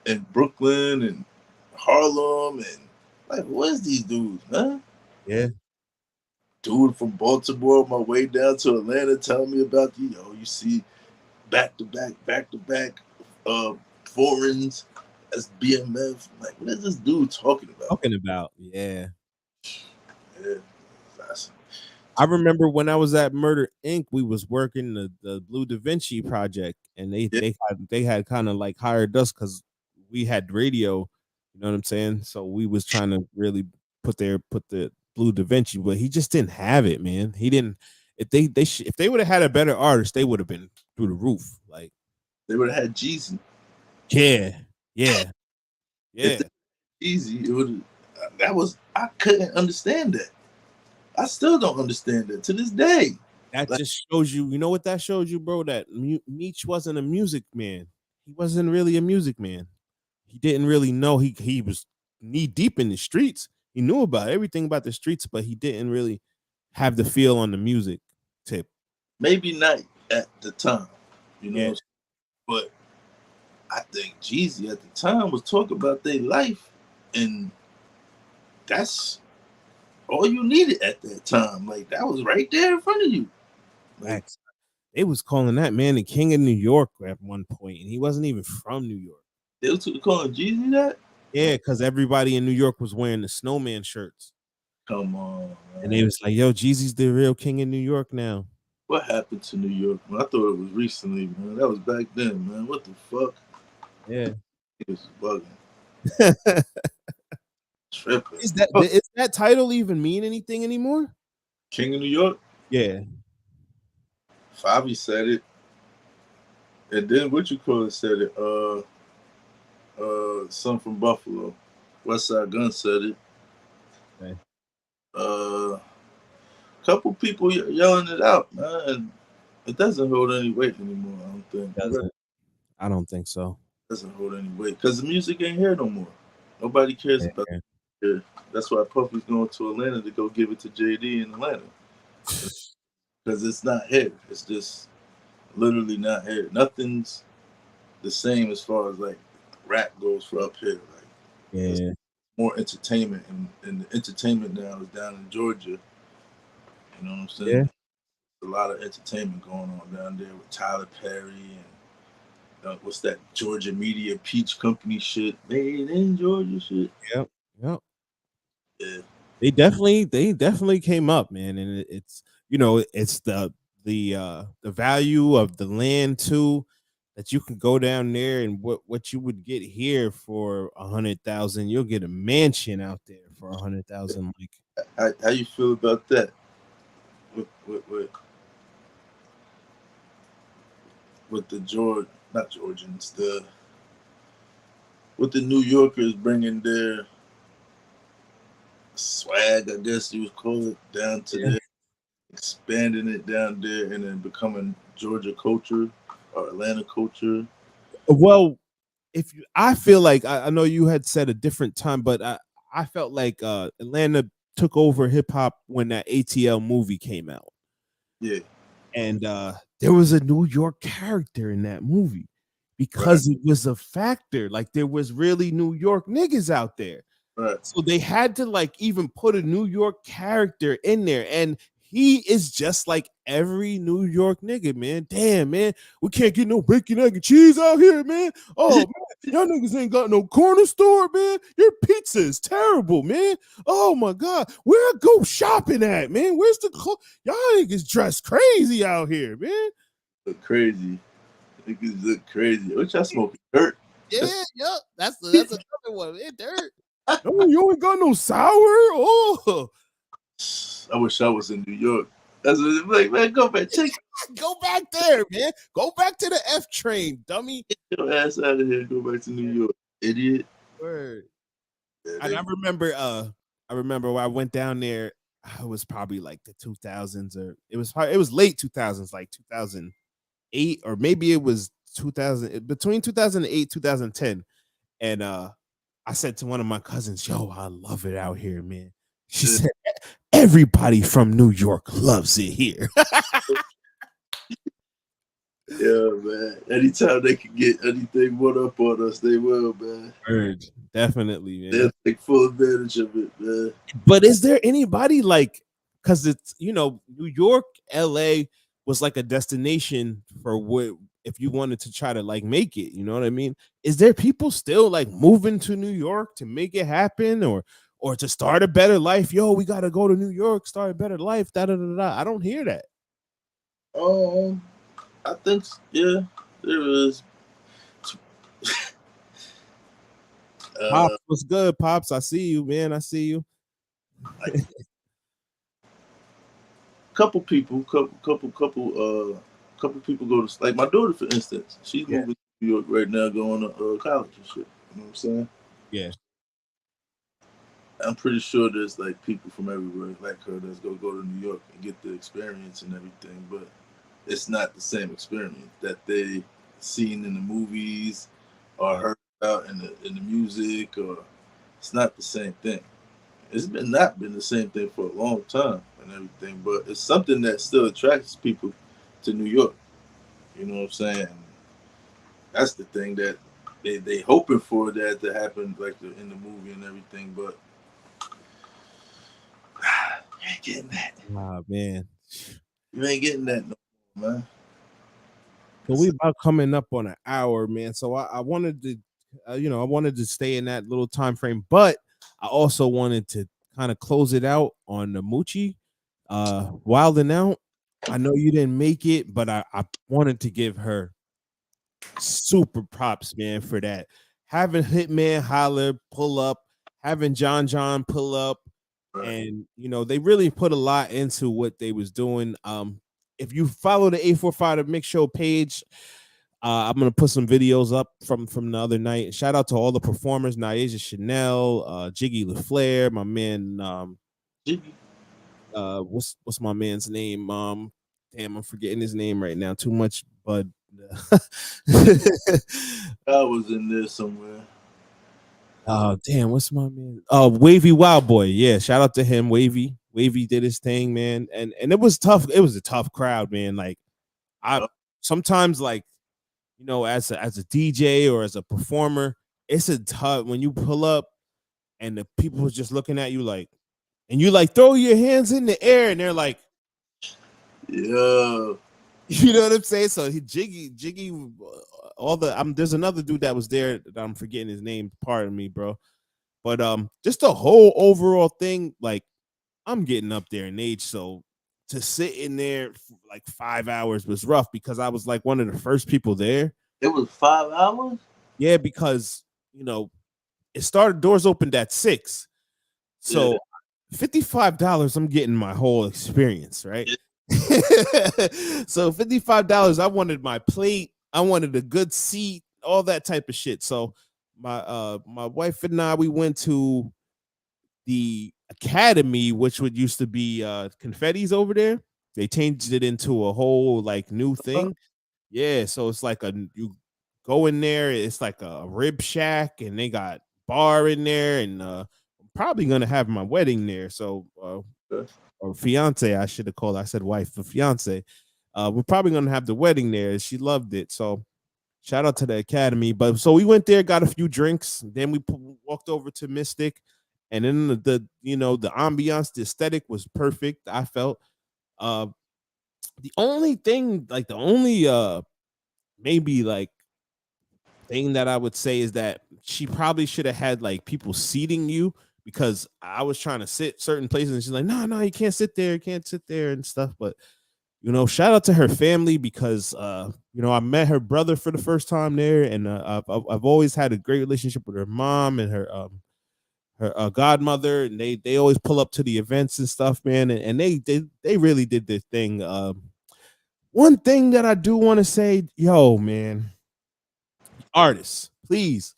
in Brooklyn and Harlem and like, what is these dudes, man? Yeah. Dude from Baltimore on my way down to Atlanta telling me about you see back to back foreigns as BMF. Like, what is this dude talking about? Yeah. Yeah. I remember when I was at Murder Inc., we was working the Blue Da Vinci project, and they had kind of like hired us because we had radio, you know what I'm saying? So we was trying to really put the Blue Da Vinci, but he just didn't have it, man. He didn't. If they would have had a better artist, they would have been through the roof. Like they would have had Jeezy. Yeah. Jeezy, it would. I couldn't understand that. I still don't understand that to this day. That just shows you know what that shows you, bro? That Meech wasn't a music man. He wasn't really a music man. He didn't really know. He was knee deep in the streets. He knew about everything about the streets, but he didn't really have the feel on the music tip. Maybe not at the time, you know. Yeah. But I think Jeezy at the time was talking about their life, and that's all you needed at that time. Like, that was right there in front of you. Like, they was calling that man the king of New York at one point, and he wasn't even from New York. They was calling Jeezy that? Yeah, because everybody in New York was wearing the snowman shirts. Come on, man. And they was like, yo, Jeezy's the real king of New York now. What happened to New York? Man, I thought it was recently, man. That was back then, man. What the fuck? Yeah. It was bugging. Tripping. Is that title even mean anything anymore? King of New York? Yeah. Fabi said it. And then what you call it said it. Son from Buffalo. Westside Gun said it. Okay. Couple people yelling it out, man. And it doesn't hold any weight anymore, I don't think. I don't think so. It doesn't hold any weight. Because the music ain't here no more. Nobody cares about it. Yeah. That's why Puffy's going to Atlanta to go give it to JD in Atlanta. Because it's not here. It's just literally not here. Nothing's the same as far as like rap goes for up here. Like, yeah, more entertainment, and the entertainment now is down in Georgia. You know what I'm saying? Yeah. A lot of entertainment going on down there with Tyler Perry and what's that Georgia Media Peach Company shit, made in Georgia shit. Yep. Yeah. They definitely came up, man, and it's it's the value of the land too, that you can go down there and what you would get here for 100,000, you'll get a mansion out there for 100,000. Like, how you feel about that? With the not Georgians, with the New Yorkers bringing their swag, I guess you would call it, down to there, expanding it down there, and then becoming Georgia culture or Atlanta culture. Well, I feel like I know you had said a different time, but I felt like Atlanta took over hip hop when that ATL movie came out. Yeah, and there was a New York character in that movie because it was a factor. Like, there was really New York niggas out there. Right. So they had to like even put a New York character in there, and he is just like every New York nigga, man. Damn, man, we can't get no bacon, egg, and cheese out here, man. Oh, man, y'all niggas ain't got no corner store, man. Your pizza is terrible, man. Oh my God, where I go shopping at, man? Where's the y'all niggas dressed crazy out here, man? Look crazy. Niggas look crazy. What y'all smoking? Dirt? Yeah, yep. That's another one. Man, dirt. No, you ain't got no sour. Oh. I wish I was in New York. That's what it's like, man. Go back, go back there, man. Go back to the F train, dummy. Get your ass out of here. Go back to New York, idiot. Word. I remember when I went down there. It was probably like the 2000s, or it was late 2000s, like 2008, or maybe it was 2000, between 2008 2010. And I said to one of my cousins, "Yo, I love it out here, man." She said, "Everybody from New York loves it here." Yeah, man. Anytime they can get anything one up on us, they will, man. Urge. Definitely, man. They'll take full advantage of it, man. But is there anybody like, because it's, New York, LA was like a destination for what, if you wanted to try to like make it, you know what I mean? Is there people still like moving to New York to make it happen, or to start a better life? Yo, we got to go to New York, start a better life. Da da da da. I don't hear that. I think, yeah, there is. Pops, what's good, Pops? I see you, man. I see you. Couple people go to, like my daughter, for instance. She's moving to New York right now, going to college and shit. You know what I'm saying? Yeah. I'm pretty sure there's like people from everywhere like her that's gonna go to New York and get the experience and everything, but it's not the same experience that they seen in the movies or heard about in the music, or it's not the same thing. It's not been the same thing for a long time and everything, but it's something that still attracts people to New York. You know what I'm saying? That's the thing that they hoping for that to happen, like in the movie and everything, but you ain't getting that. Oh, man. You ain't getting that no more, man. So we about coming up on an hour, man. So I wanted to, I wanted to stay in that little time frame, but I also wanted to kind of close it out on the Moochie, Wild and Out. I know you didn't make it, but I wanted to give her super props, man, for that. Having Hitman Holler pull up, having John pull up, and they really put a lot into what they was doing. If you follow the 845 The Mix Show page, I'm gonna put some videos up from the other night. Shout out to all the performers: Naija Chanel, Jiggy LaFleur, my man. Jiggy. What's my man's name? Damn, I'm forgetting his name right now. Too much, but I was in there somewhere. Oh damn, what's my man? Oh, Wavy Wild Boy. Yeah, shout out to him. Wavy did his thing, man. And it was tough. It was a tough crowd, man. Like I sometimes, like, as a DJ or as a performer, it's a tough when you pull up and the people was just looking at you like, and you like throw your hands in the air and they're like, yeah. You know what I'm saying? So Jiggy, there's another dude that was there that I'm forgetting his name. Pardon me, bro. But just the whole overall thing, like, I'm getting up there in age, so to sit in there for like 5 hours was rough because I was like one of the first people there. It was 5 hours? Yeah, because it started, doors opened at 6. So $55, I'm getting my whole experience, right? Yeah. So $55, I wanted my plate, I wanted a good seat, all that type of shit. So my wife and I, we went to the Academy, which would used to be Confetti's over there. They changed it into a whole like new thing. Yeah, so it's like you go in there, it's like a rib shack, and they got bar in there, and I'm probably gonna have my wedding there. So or fiance, I should have called. I said wife, but fiance. We're probably gonna have the wedding there. She loved it, so shout out to the Academy. But so we went there, got a few drinks, then we walked over to Mystic, and then the ambiance, the aesthetic was perfect. I felt The only thing, like the only maybe like thing that I would say is that she probably should have had like people seating you, because I was trying to sit certain places and she's like, no, you can't sit there, and stuff. But shout out to her family, because I met her brother for the first time there, and I've always had a great relationship with her mom and her godmother, and they always pull up to the events and stuff, man, and they really did their thing. One thing that I do want to say, yo, man, artists, please,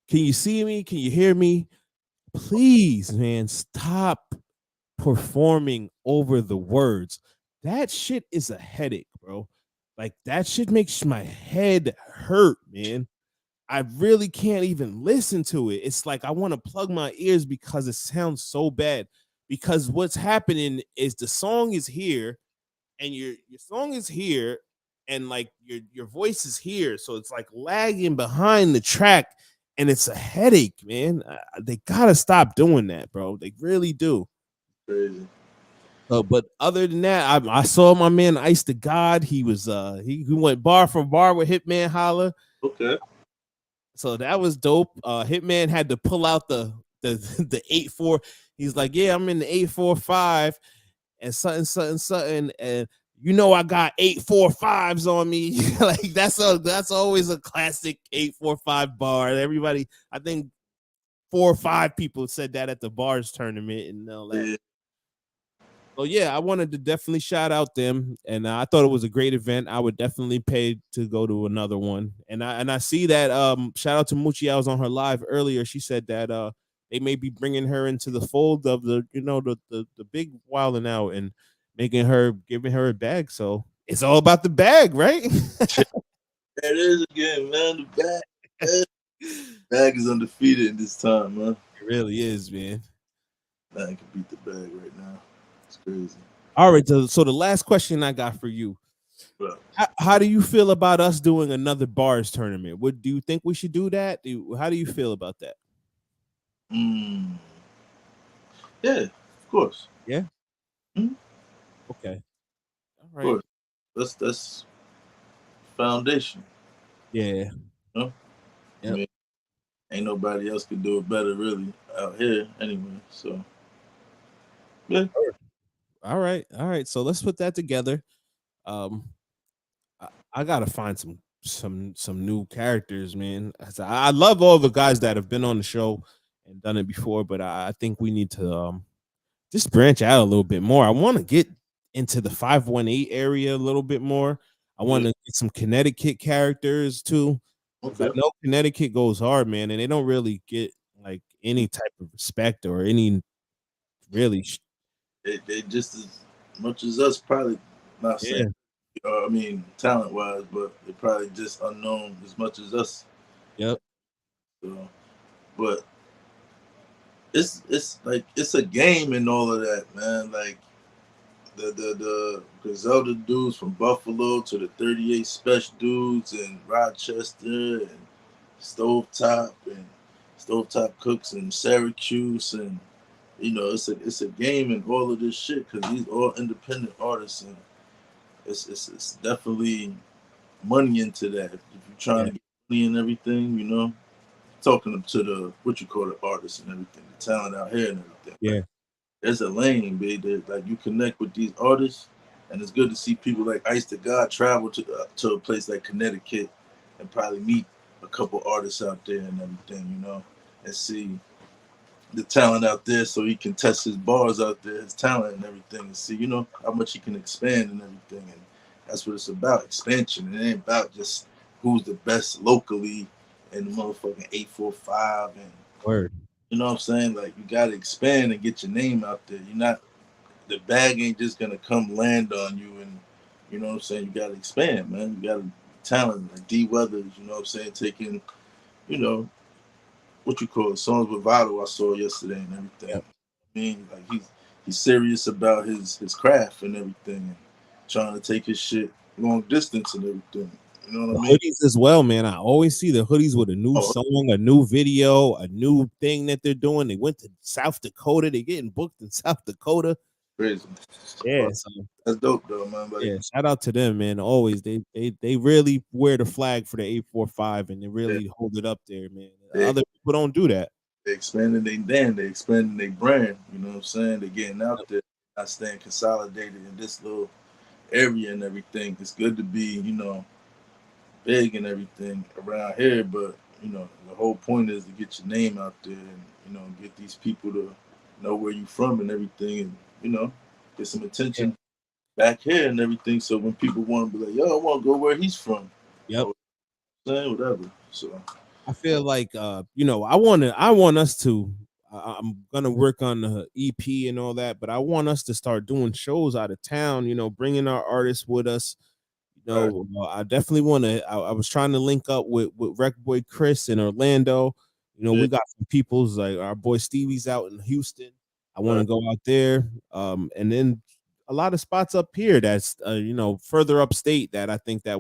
can you see me? Can you hear me? Please, man, stop performing over the words. That shit is a headache, bro. Like, that shit makes my head hurt, man. I really can't even listen to it. It's like I want to plug my ears because it sounds so bad. Because what's happening is the song is here, and your song is here, and like your voice is here, so it's like lagging behind the track, and it's a headache, man. They gotta stop doing that, bro. They really do. Crazy. But other than that, I saw my man Ice the God. He was he went bar for bar with Hitman Holla. Okay. So that was dope. Hitman had to pull out the 8-4. He's like, yeah, I'm in the 845 and something, and I got 845s on me. Like that's always a classic 845 bar. Everybody, I think 4 or 5 people said that at the bars tournament and all that. Yeah. So yeah, I wanted to definitely shout out them, and I thought it was a great event. I would definitely pay to go to another one. And I see that shout out to Moochie. I was on her live earlier. She said that they may be bringing her into the fold of the the big Wildin' Out and giving her a bag. So it's all about the bag, right? It is again, man. The bag is undefeated in this time, man. It really is, man. Man can beat the bag right now. It's crazy. All right, so the last question I got for you. How do you feel about us doing another bars tournament? Do you think we should do that? How do you feel about that? Yeah, of course. Yeah. Mm-hmm. Okay. All right. That's foundation. Yeah. Yep. I mean, ain't nobody else can do it better, really, out here anyway. So. Yeah. All right. So let's put that together. I gotta find some new characters, man. I love all the guys that have been on the show and done it before, but I think we need to just branch out a little bit more. I want to get into the 518 area a little bit more. I want to get some Connecticut characters too. Okay. I know Connecticut goes hard, man, and they don't really get like any type of respect or any really. They just as much as us, probably not saying. I mean, talent wise, but they're probably just unknown as much as us. Yep. So, but it's like it's a game and all of that, man. Like the Griselda dudes from Buffalo to the 38 Special dudes in Rochester and Stovetop Cooks in Syracuse, and it's a game and all of this shit because these all independent artists, and it's definitely money into that. If you're trying to get money and everything, talking to the the artists and everything, the talent out here and everything. Yeah. Like, there's a lane, baby. Like you connect with these artists, and it's good to see people like Ice the God travel to a place like Connecticut and probably meet a couple artists out there and everything, and see the talent out there, so he can test his bars out there, his talent and everything, and see, how much he can expand and everything. And that's what it's about, expansion. It ain't about just who's the best locally in the motherfucking 845 and word. You know what I'm saying? Like, you got to expand and get your name out there. The bag ain't just going to come land on you. And, you know what I'm saying? You got to expand, man. You got to talent, like D Weathers, you know what I'm saying? Taking, songs with Vado I saw yesterday and everything. Yep. I mean, like, he's serious about his craft and everything, and trying to take his shit long distance and everything. You know what I mean? Hoodies as well, man. I always see the hoodies with a new song, a new video, a new thing that they're doing. They went to South Dakota. They're getting booked in South Dakota. Crazy. Yeah, so That's dope though, man. Like, yeah, shout out to them, man. Always they really wear the flag for the 845 and they really hold it up there, man. Other people don't do that. They expanding their brand, they expanding their brand. You know what I'm saying? They're getting out there, not staying consolidated in this little area and everything. It's good to be, you know, big and everything around here, but you know, the whole point is to get your name out there and, you know, get these people to know where you from and everything, and, you know, get some attention back here and everything. So when people want to be like, yo, I want to go where he's from. Yep. Or whatever. So I feel like you know, I want us to I'm gonna work on the EP and all that, but I want us to start doing shows out of town, you know, bringing our artists with us. You know, I definitely want to. I was trying to link up with Rec Boy Chris in Orlando. You know, we got some people's like our boy Stevie's out in Houston. I want to go out there, and then a lot of spots up here that's you know, further upstate that I think that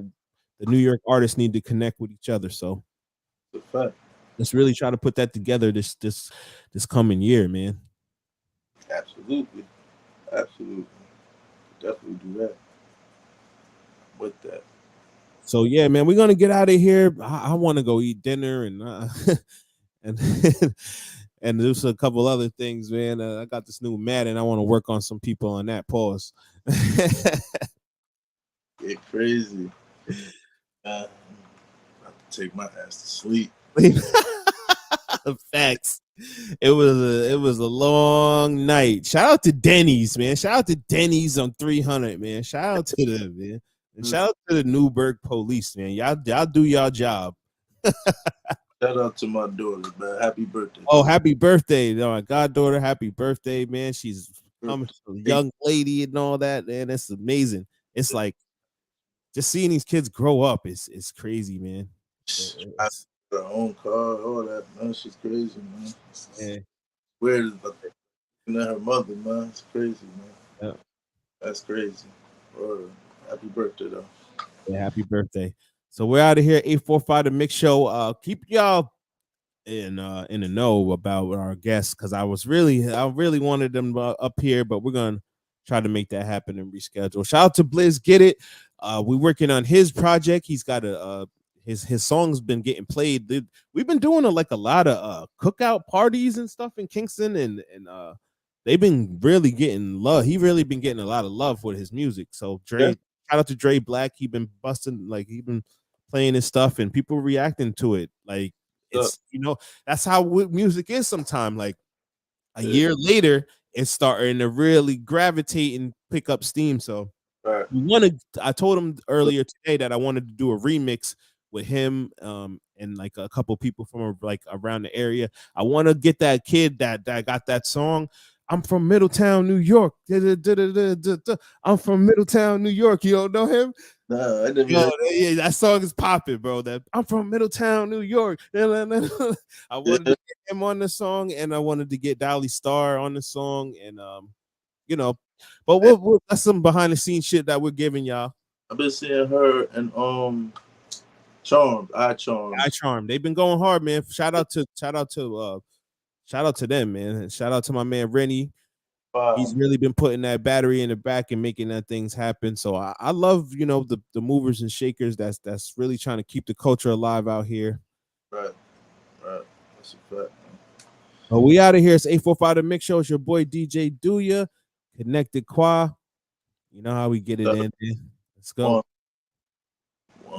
the New York artists need to connect with each other. So let's really try to put that together this coming year, man. Absolutely, definitely do that. With that. So yeah, man, we're gonna get out of here. I want to go eat dinner and and and there's a couple other things, man. I got this new mat and I want to work on some people on that. Pause. Get crazy. I have to take my ass to sleep. Facts. It was a long night. Shout out to Denny's, man. Shout out to Denny's on 300, man. Shout out to them, man. And shout out to the Newburgh police, man. Y'all do y'all job. Shout out to my daughter, man. Happy birthday. Oh, happy birthday. My goddaughter, happy birthday, man. She's a young lady and all that, man. That's amazing. It's like just seeing these kids grow up is crazy, man. Her own car, all that, man. She's crazy, man. Yeah. Weird as her mother, man. It's crazy, man. Yeah. That's crazy. Happy birthday, though. Yeah, happy birthday. So we're out of here. 845 The Mix Show. Keep y'all in the know about our guests, because I really wanted them up here, but we're gonna try to make that happen and reschedule. Shout out to Blizz Get It. We're working on his project. He's got his song's been getting played. We've been doing a lot of cookout parties and stuff in Kingston, and they've been really getting love. He really been getting a lot of love with his music. So Dre, shout out to Dre Black. He been busting, like he been playing his stuff and people reacting to it. Like it's, you know, that's how music is sometimes. Like a year later, it's starting to really gravitate and pick up steam. So I told him earlier today that I wanted to do a remix with him and like a couple people from like around the area. I want to get that kid that got that song. I'm from Middletown, New York. I'm from Middletown, New York. You don't know him? No, I didn't. Yeah, that song is popping, bro. That I'm from Middletown, New York. I wanted to get him on the song, and I wanted to get Dolly Star on the song, and you know, but that's some behind the scenes shit that we're giving y'all. I've been seeing her and Charm. They've been going hard, man. Shout out to them, man. And shout out to my man Rennie. He's really been putting that battery in the back and making that things happen. So I love, you know, the movers and shakers that's really trying to keep the culture alive out here. Right. That's a fact, man. But we out of here. It's 845 The Mix Show. It's your boy DJ Doowyah, Connected Qua. You know how we get it in. Let's go.